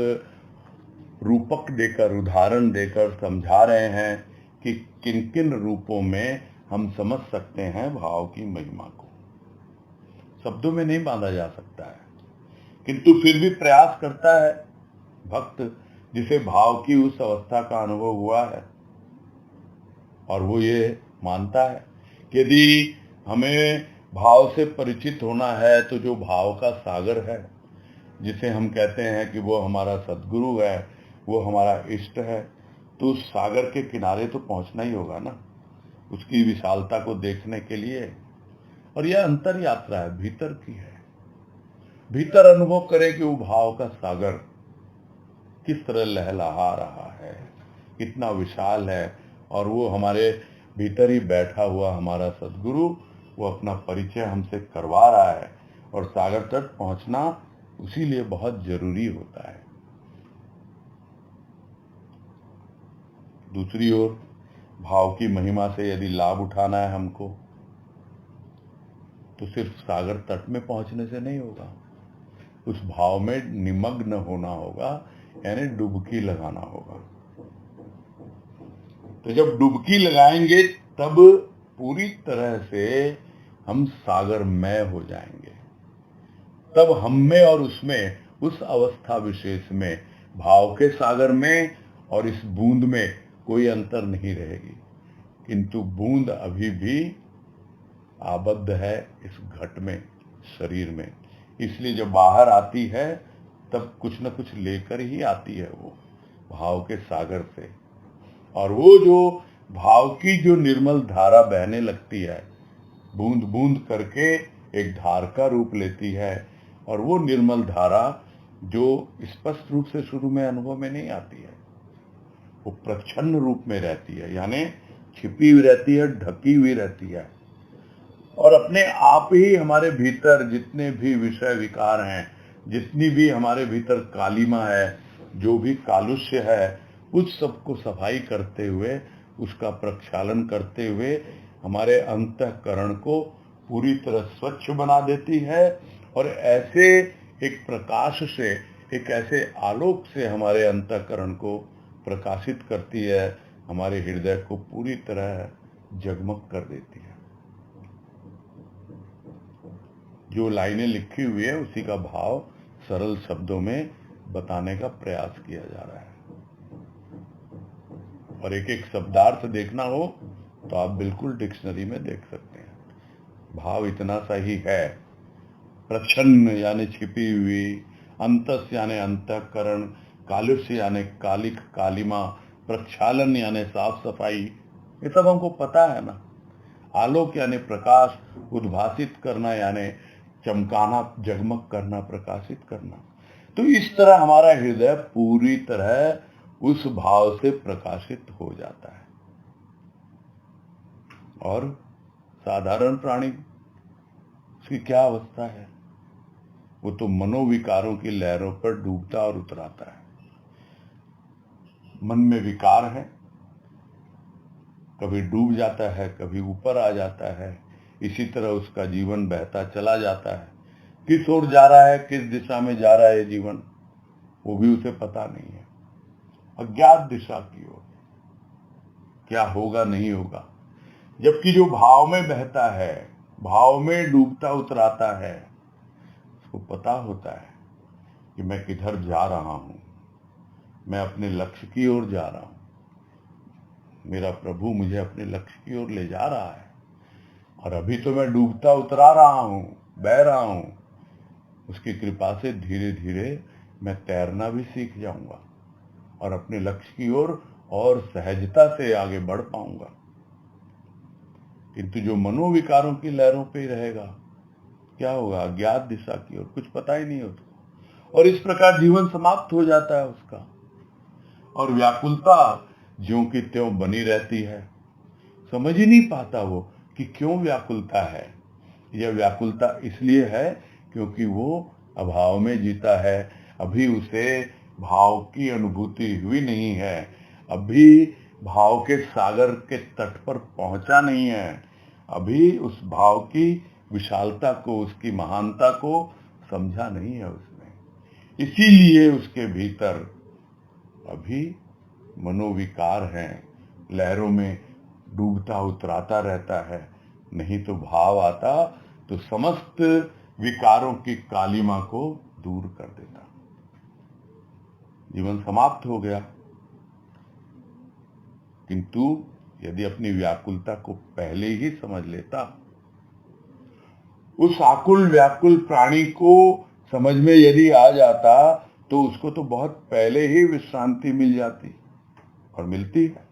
रूपक देकर, उदाहरण देकर समझा रहे हैं कि किन किन रूपों में हम समझ सकते हैं भाव की महिमा को। शब्दों में नहीं बांधा जा सकता है, किंतु फिर भी प्रयास करता है भक्त जिसे भाव की उस अवस्था का अनुभव हुआ है, और वो ये मानता है कि यदि हमें भाव से परिचित होना है तो जो भाव का सागर है, जिसे हम कहते हैं कि वो हमारा सद्गुरु है, वो हमारा इष्ट है, तो उस सागर के किनारे तो पहुंचना ही होगा ना, उसकी विशालता को देखने के लिए। और यह अंतर यात्रा है, भीतर की है। भीतर अनुभव करें कि वो भाव का सागर किस तरह लहलहा रहा है, कितना विशाल है, और वो हमारे भीतर ही बैठा हुआ हमारा सद्गुरु, वो अपना परिचय हमसे करवा रहा है। और सागर तक पहुंचना उसी लिए बहुत जरूरी होता है। दूसरी ओर भाव की महिमा से यदि लाभ उठाना है हमको, तो सिर्फ सागर तट में पहुंचने से नहीं होगा, उस भाव में निमग्न होना होगा, यानी डुबकी लगाना होगा। तो जब डुबकी लगाएंगे तब पूरी तरह से हम सागरमय हो जाएंगे। तब हम में और उसमें, उस अवस्था विशेष में, भाव के सागर में और इस बूंद में कोई अंतर नहीं रहेगी। किंतु बूंद अभी भी आबद्ध है इस घट में, शरीर में। इसलिए जब बाहर आती है तब कुछ न कुछ लेकर ही आती है वो भाव के सागर से। और वो जो भाव की जो निर्मल धारा बहने लगती है, बूंद बूंद करके एक धार का रूप लेती है, और वो निर्मल धारा जो स्पष्ट रूप से शुरू में अनुभव में नहीं आती है, वो प्रच्छन्न रूप में रहती है, यानी छिपी हुई रहती है, ढकी हुई रहती है। और अपने आप ही हमारे भीतर जितने भी विषय विकार हैं, जितनी भी हमारे भीतर कालिमा है, जो भी कालुष्य है, उस सबको सफाई करते हुए, उसका प्रक्षालन करते हुए हमारे अंतःकरण को पूरी तरह स्वच्छ बना देती है। और ऐसे एक प्रकाश से, एक ऐसे आलोक से हमारे अंतःकरण को प्रकाशित करती है, हमारे हृदय को पूरी तरह जगमग कर देती है। जो लाइनें लिखी हुई है उसी का भाव सरल शब्दों में बताने का प्रयास किया जा रहा है। और एक एक शब्दार्थ देखना हो तो आप बिल्कुल डिक्शनरी में देख सकते हैं। भाव इतना सा ही है, प्रच्छन्न यानी छिपी हुई, अंतस यानी अंतःकरण, कालुष्य यानी कालिक कालिमा, प्रक्षालन यानी साफ सफाई, ये सब हमको पता है ना। आलोक यानी प्रकाश, उद्भासित करना यानी चमकाना, जगमग करना, प्रकाशित करना। तो इस तरह हमारा हृदय पूरी तरह उस भाव से प्रकाशित हो जाता है। और साधारण प्राणी, उसकी क्या अवस्था है? वो तो मनोविकारों की लहरों पर डूबता और उतराता है। मन में विकार है, कभी डूब जाता है, कभी ऊपर आ जाता है। इसी तरह उसका जीवन बहता चला जाता है। किस ओर जा रहा है, किस दिशा में जा रहा है जीवन, वो भी उसे पता नहीं है। अज्ञात दिशा की ओर, क्या होगा नहीं होगा। जबकि जो भाव में बहता है, भाव में डूबता उतराता है, उसको पता होता है कि मैं किधर जा रहा हूं, मैं अपने लक्ष्य की ओर जा रहा हूं, मेरा प्रभु मुझे अपने लक्ष्य की ओर ले जा रहा है। और अभी तो मैं डूबता उतरा रहा हूं, बह रहा हूं। उसकी कृपा से धीरे धीरे मैं तैरना भी सीख जाऊंगा और अपने लक्ष्य की ओर और सहजता से आगे बढ़ पाऊंगा। किंतु जो मनोविकारों की लहरों पे ही रहेगा, क्या होगा? अज्ञात दिशा की ओर, कुछ पता ही नहीं होता। और इस प्रकार जीवन समाप्त हो जाता है उसका। और व्याकुलता ज्यों की त्यों बनी रहती है। समझ ही नहीं पाता वो कि क्यों व्याकुलता है। यह व्याकुलता इसलिए है क्योंकि वो अभाव में जीता है। अभी उसे भाव की अनुभूति हुई नहीं है, अभी भाव के सागर के तट पर पहुंचा नहीं है, अभी उस भाव की विशालता को, उसकी महानता को समझा नहीं है उसने। इसीलिए उसके भीतर अभी मनोविकार हैं, लहरों में डूबता उतराता रहता है। नहीं तो भाव आता तो समस्त विकारों की कालिमा को दूर कर देता, जीवन समाप्त हो गया। किंतु यदि अपनी व्याकुलता को पहले ही समझ लेता, उस आकुल व्याकुल प्राणी को समझ में यदि आ जाता, तो उसको तो बहुत पहले ही विश्रांति मिल जाती। और मिलती है,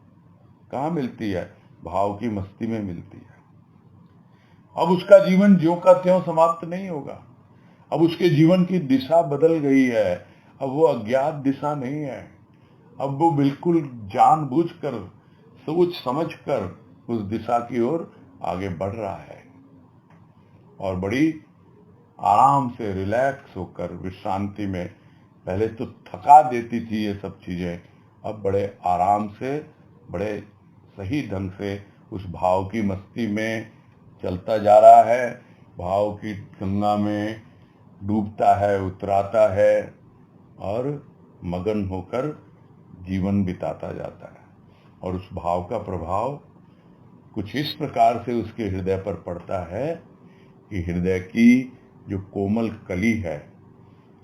कहाँ मिलती है? भाव की मस्ती में मिलती है। अब उसका जीवन ज्यों का त्यों समाप्त नहीं होगा। अब उसके जीवन की दिशा बदल गई है। अब वो अज्ञात दिशा नहीं है। अब वो बिल्कुल जानबूझकर, सोच समझकर उस दिशा की ओर आगे बढ़ रहा है, और बड़ी आराम से रिलैक्स होकर विश्रांति में। पहले तो थका देती थी ये सब चीजें, अब बड़े आराम से, बड़े सही ढंग से उस भाव की मस्ती में चलता जा रहा है। भाव की गंगा में डूबता है, उतराता है, और मगन होकर जीवन बिताता जाता है। और उस भाव का प्रभाव कुछ इस प्रकार से उसके हृदय पर पड़ता है कि हृदय की जो कोमल कली है,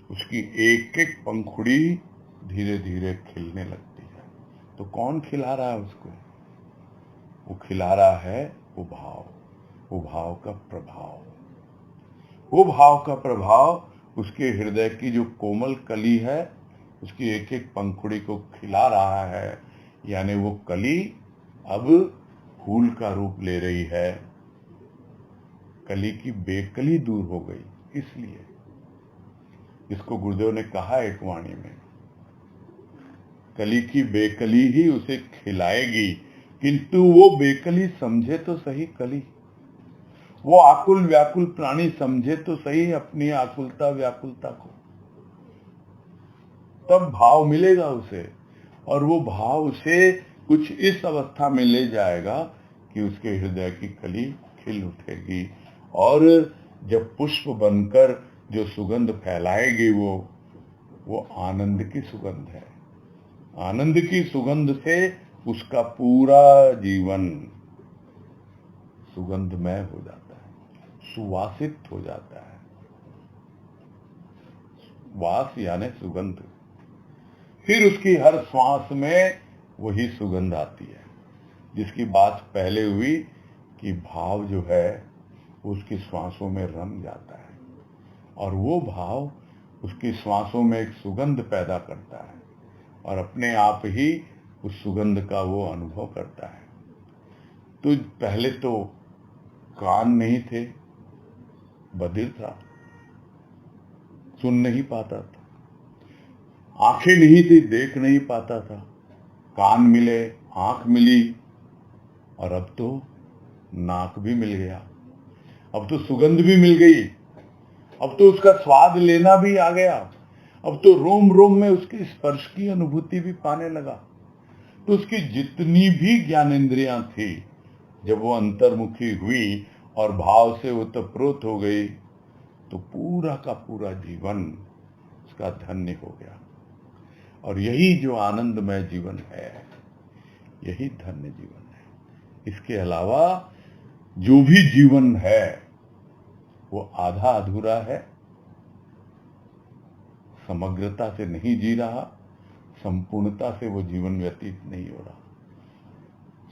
उसकी एक एक पंखुड़ी धीरे धीरे खिलने लगती है। तो कौन खिला रहा है उसको? वो खिला रहा है वो भाव, वो भाव का प्रभाव। वो भाव का प्रभाव उसके हृदय की जो कोमल कली है, उसकी एक एक पंखुड़ी को खिला रहा है। यानी वो कली अब फूल का रूप ले रही है। कली की बेकली दूर हो गई। इसलिए इसको गुरुदेव ने कहा एक वाणी में, कली की बेकली ही उसे खिलाएगी। किंतु वो बेकली समझे तो सही कली, वो आकुल व्याकुल प्राणी समझे तो सही अपनी आकुलता व्याकुलता को, तब भाव मिलेगा उसे। और वो भाव उसे कुछ इस अवस्था में ले जाएगा कि उसके हृदय की कली खिल उठेगी, और जब पुष्प बनकर जो सुगंध फैलाएगी, वो आनंद की सुगंध है। आनंद की सुगंध से उसका पूरा जीवन सुगंधमय हो जाता है, सुवासित हो जाता है। वास यानी सुगंध। फिर उसकी हर श्वास में वही सुगंध आती है, जिसकी बात पहले हुई कि भाव जो है उसकी श्वासों में रम जाता है, और वो भाव उसकी श्वासों में एक सुगंध पैदा करता है, और अपने आप ही उस सुगंध का वो अनुभव करता है। तो पहले तो कान नहीं थे, बधिर था, सुन नहीं पाता था। आंखें नहीं थी, देख नहीं पाता था। कान मिले, आंख मिली, और अब तो नाक भी मिल गया। अब तो सुगंध भी मिल गई। अब तो उसका स्वाद लेना भी आ गया। अब तो रोम रोम में उसके स्पर्श की अनुभूति भी पाने लगा। तो उसकी जितनी भी ज्ञानेंद्रियां थी, जब वो अंतर्मुखी हुई और भाव से ओतप्रोत हो गई, तो पूरा का पूरा जीवन उसका धन्य हो गया। और यही जो आनंदमय जीवन है, यही धन्य जीवन है। इसके अलावा जो भी जीवन है वो आधा अधूरा है, समग्रता से नहीं जी रहा, संपूर्णता से वो जीवन व्यतीत नहीं हो रहा।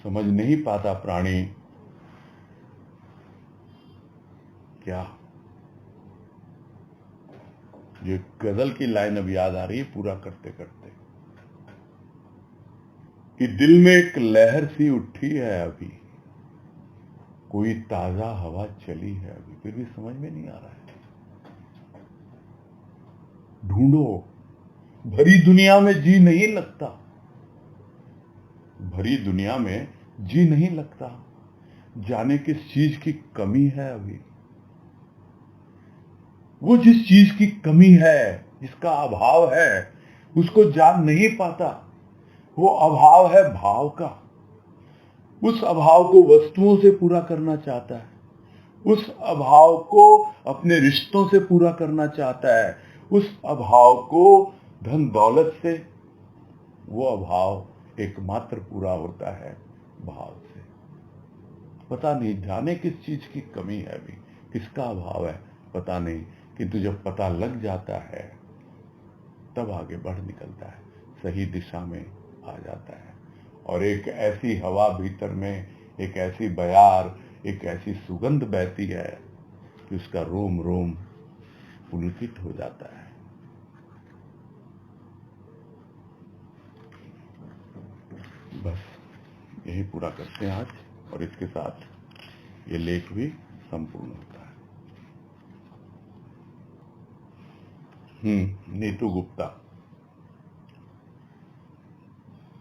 समझ नहीं पाता प्राणी क्या। ये गजल की लाइन अब याद आ रही है पूरा करते करते, कि दिल में एक लहर सी उठी है अभी, कोई ताजा हवा चली है अभी, फिर भी समझ में नहीं आ रहा है। ढूंढो, भरी दुनिया में जी नहीं लगता, भरी दुनिया में जी नहीं लगता। जाने किस चीज की कमी है अभी। वो जिस चीज की कमी है, जिसका अभाव है, उसको जान नहीं पाता। वो अभाव है भाव का। उस अभाव को वस्तुओं से पूरा करना चाहता है, उस अभाव को अपने रिश्तों से पूरा करना चाहता है, उस अभाव को धन दौलत से, वो अभाव एकमात्र पूरा होता है भाव से। पता नहीं जाने किस चीज की कमी है, अभी किसका अभाव है पता नहीं, किंतु जब पता लग जाता है तब आगे बढ़ निकलता है, सही दिशा में आ जाता है। और एक ऐसी हवा भीतर में, एक ऐसी बयार, एक ऐसी सुगंध बहती है कि उसका रोम रोम पुलकित हो जाता है। बस यही पूरा करते हैं आज, और इसके साथ ये लेख भी संपूर्ण होता है। नीतू गुप्ता,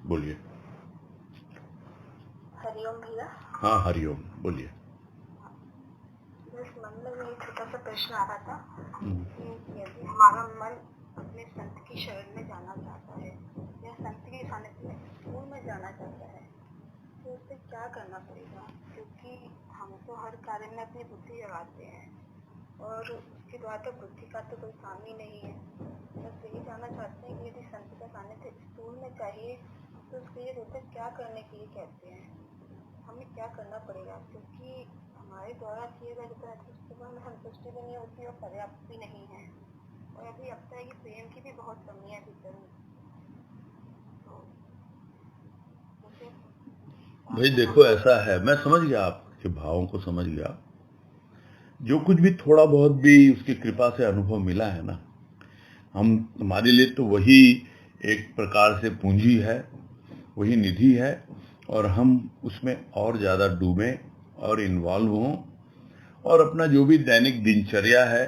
बोलिए। हरिओम भैया। हाँ हरिओम, बोलिए। बस मन में एक छोटा सा प्रश्न आ रहा था कि यदि हमारा मन अपने संत की शरण में जाना चाहता है या संत के सानिध्य में स्कूल में जाना चाहता है, तो उसे क्या करना पड़ेगा? क्योंकि हम तो हर कार्य में अपनी बुद्धि लगाते हैं और उसके द्वारा तो बुद्धि का तो कोई काम ही नहीं है। बस यही जानना चाहते हैं कि यदि संत का सानिध्य स्कूल में चाहिए तो उसके लिए उसे क्या करने के लिए कहते हैं, हमें क्या करना पड़ेगा? क्योंकि हमारे द्वारा किए गए जितना हमें संतुष्टि भी नहीं होती और पर्याप्त भी नहीं है, और अभी लगता है कि प्रेम की भी बहुत कमी है भीतर में। तो भाई देखो, ऐसा है, मैं समझ गया आपके भावों को, समझ गया। जो कुछ भी थोड़ा बहुत भी उसकी कृपा से अनुभव मिला है ना, हमारे लिए तो वही एक प्रकार से पूंजी है, वही निधि है, और हम उसमें और ज़्यादा डूबें और इन्वॉल्व हों, और अपना जो भी दैनिक दिनचर्या है,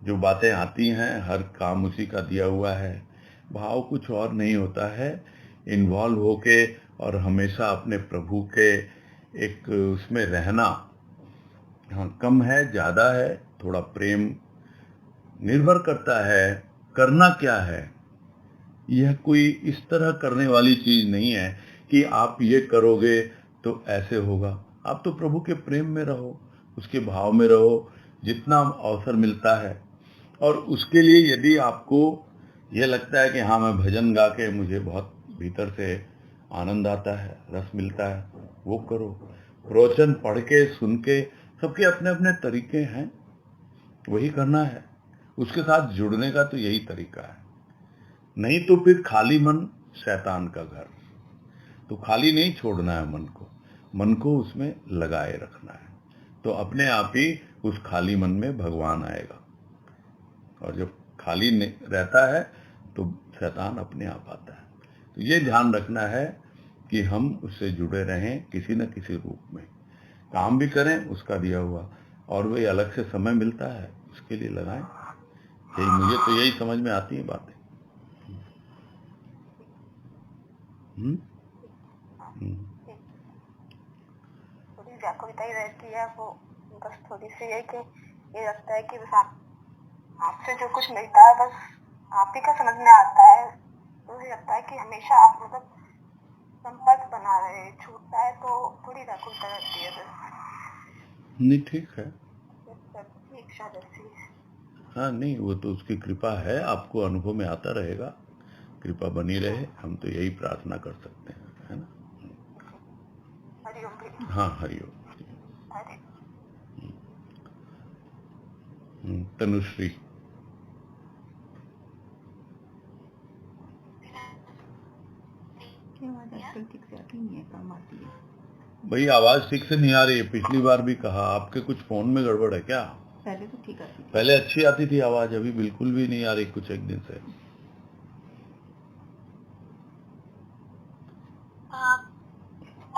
जो बातें आती हैं, हर काम उसी का दिया हुआ है, भाव कुछ और नहीं होता है। इन्वॉल्व होके और हमेशा अपने प्रभु के एक उसमें रहना, हाँ कम है ज़्यादा है, थोड़ा प्रेम निर्भर करता है करना क्या है। यह कोई इस तरह करने वाली चीज नहीं है कि आप ये करोगे तो ऐसे होगा। आप तो प्रभु के प्रेम में रहो, उसके भाव में रहो, जितना अवसर मिलता है। और उसके लिए यदि आपको यह लगता है कि हाँ मैं भजन गा के मुझे बहुत भीतर से आनंद आता है, रस मिलता है, वो करो। प्रवचन पढ़ के सुन के, सबके अपने अपने तरीके हैं, वही करना है। उसके साथ जुड़ने का तो यही तरीका है, नहीं तो फिर खाली मन शैतान का घर। तो खाली नहीं छोड़ना है मन को उसमें लगाए रखना है, तो अपने आप ही उस खाली मन में भगवान आएगा। और जब खाली रहता है तो शैतान अपने आप आता है। तो ये ध्यान रखना है कि हम उससे जुड़े रहें किसी न किसी रूप में, काम भी करें उसका दिया हुआ, और वही अलग से समय मिलता है उसके लिए लगाएं। यही मुझे तो यही समझ में आती है बातें। थोड़ी व्याकुलता ही रहती है, वो बस थोड़ी सी है कि ये लगता है कि बस आपसे जो कुछ मिलता है बस आप ही का समझ में आता है। तो ये लगता है कि हमेशा आप मतलब संपर्क बना रहे, छूटता है तो थोड़ी व्याकुलता रहती है। बस नहीं ठीक है, इच्छा जैसी है। हाँ नहीं, वो तो उसकी कृपा है, आपको अनुभव में आता रहेगा, कृपा बनी रहे, हम तो यही प्रार्थना कर सकते हैं, है ना। हरिओम। हाँ हरिओम। तनुश्री, आजकल ठीक से आती नहीं है, कम आती है भाई आवाज ठीक से नहीं आ रही है, पिछली बार भी कहा, आपके कुछ फोन में गड़बड़ है क्या? पहले तो ठीक आती थी, पहले अच्छी आती थी आवाज, अभी बिल्कुल भी नहीं आ रही कुछ एक दिन से।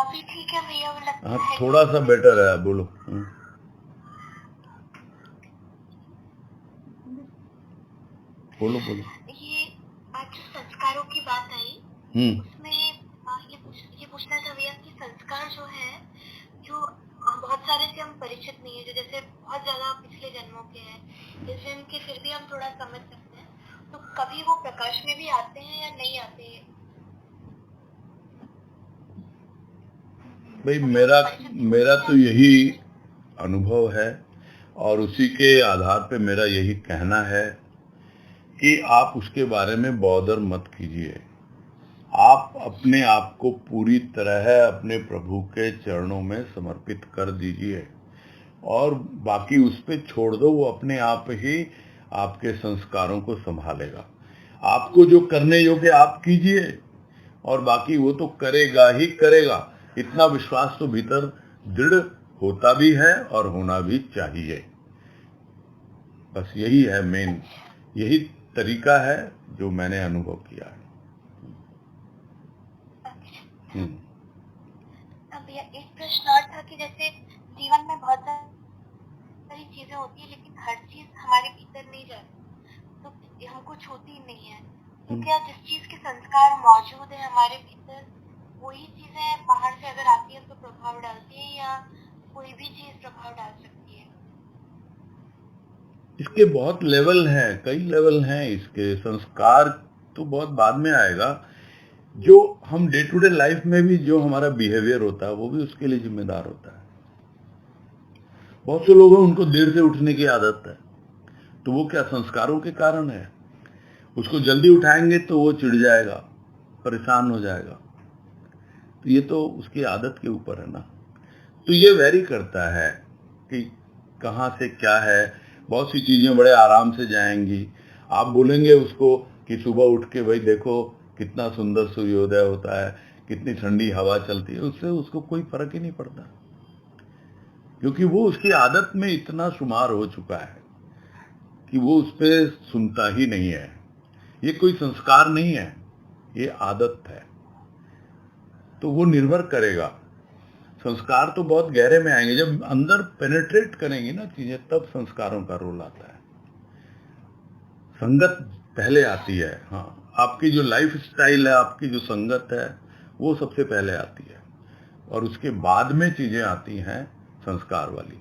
अभी ठीक है भैया, हाँ थोड़ा सा बेटर है, बोलो। बोलो बोलो। ये आज जो संस्कारों की बात आई, उसमें ये पूछना था भैया कि संस्कार जो है, जो बहुत सारे से हम परिचित नहीं है, जो जैसे बहुत ज्यादा पिछले जन्मों के हैं, जैसे उनके फिर भी हम थोड़ा समझ सकते हैं, तो कभी वो प्रकाश में भी आते हैं या नहीं आते हैं? भाई मेरा तो यही अनुभव है, और उसी के आधार पे मेरा यही कहना है कि आप उसके बारे में बॉदर मत कीजिए। आप अपने आप को पूरी तरह अपने प्रभु के चरणों में समर्पित कर दीजिए और बाकी उस पे छोड़ दो, वो अपने आप ही आपके संस्कारों को संभालेगा। आपको जो करने योग्य आप कीजिए और बाकी वो तो करेगा ही करेगा। इतना विश्वास तो भीतर दृढ़ होता भी है और होना भी चाहिए। बस यही है मेन, यही तरीका है जो मैंने अनुभव किया है। अब भैया एक प्रश्न और था कि जैसे जीवन में बहुत सारी चीजें होती है लेकिन हर चीज हमारे भीतर नहीं जाती, तो हमको छूती नहीं है, तो क्या जिस चीज के संस्कार मौजूद है हमारे भीतर वही चीजें बाहर से अगर आती है तो प्रभाव डालती है या कोई भी चीज प्रभाव डाल सकती है? इसके बहुत लेवल हैं, कई लेवल हैं इसके। संस्कार तो बहुत बाद में आएगा। जो हम डे टू डे लाइफ में भी जो हमारा बिहेवियर होता है वो भी उसके लिए जिम्मेदार होता है। बहुत से लोग हैं उनको देर से उठने की आदत है, तो वो क्या संस्कारों के कारण है। उसको जल्दी उठाएंगे तो वो चिढ़ जाएगा, परेशान हो जाएगा, तो ये तो उसकी आदत के ऊपर है ना। तो ये वेरी करता है कि कहाँ से क्या है। बहुत सी चीजें बड़े आराम से जाएंगी। आप बोलेंगे उसको कि सुबह उठ के भाई देखो कितना सुंदर सूर्योदय होता है, कितनी ठंडी हवा चलती है, उससे उसको कोई फर्क ही नहीं पड़ता, क्योंकि वो उसकी आदत में इतना शुमार हो चुका है कि वो उस पर सुनता ही नहीं है। ये कोई संस्कार नहीं है, ये आदत है। तो वो निर्भर करेगा। संस्कार तो बहुत गहरे में आएंगे, जब अंदर पेनेट्रेट करेंगी ना चीजें, तब संस्कारों का रोल आता है। संगत पहले आती है। हाँ, आपकी जो लाइफ स्टाइल है, आपकी जो संगत है, वो सबसे पहले आती है और उसके बाद में चीजें आती हैं संस्कार वाली।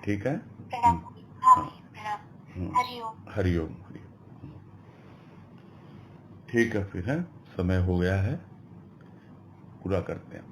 ठीक है। हरिओम। ठीक है, फिर है समय हो गया है, पूरा करते हैं।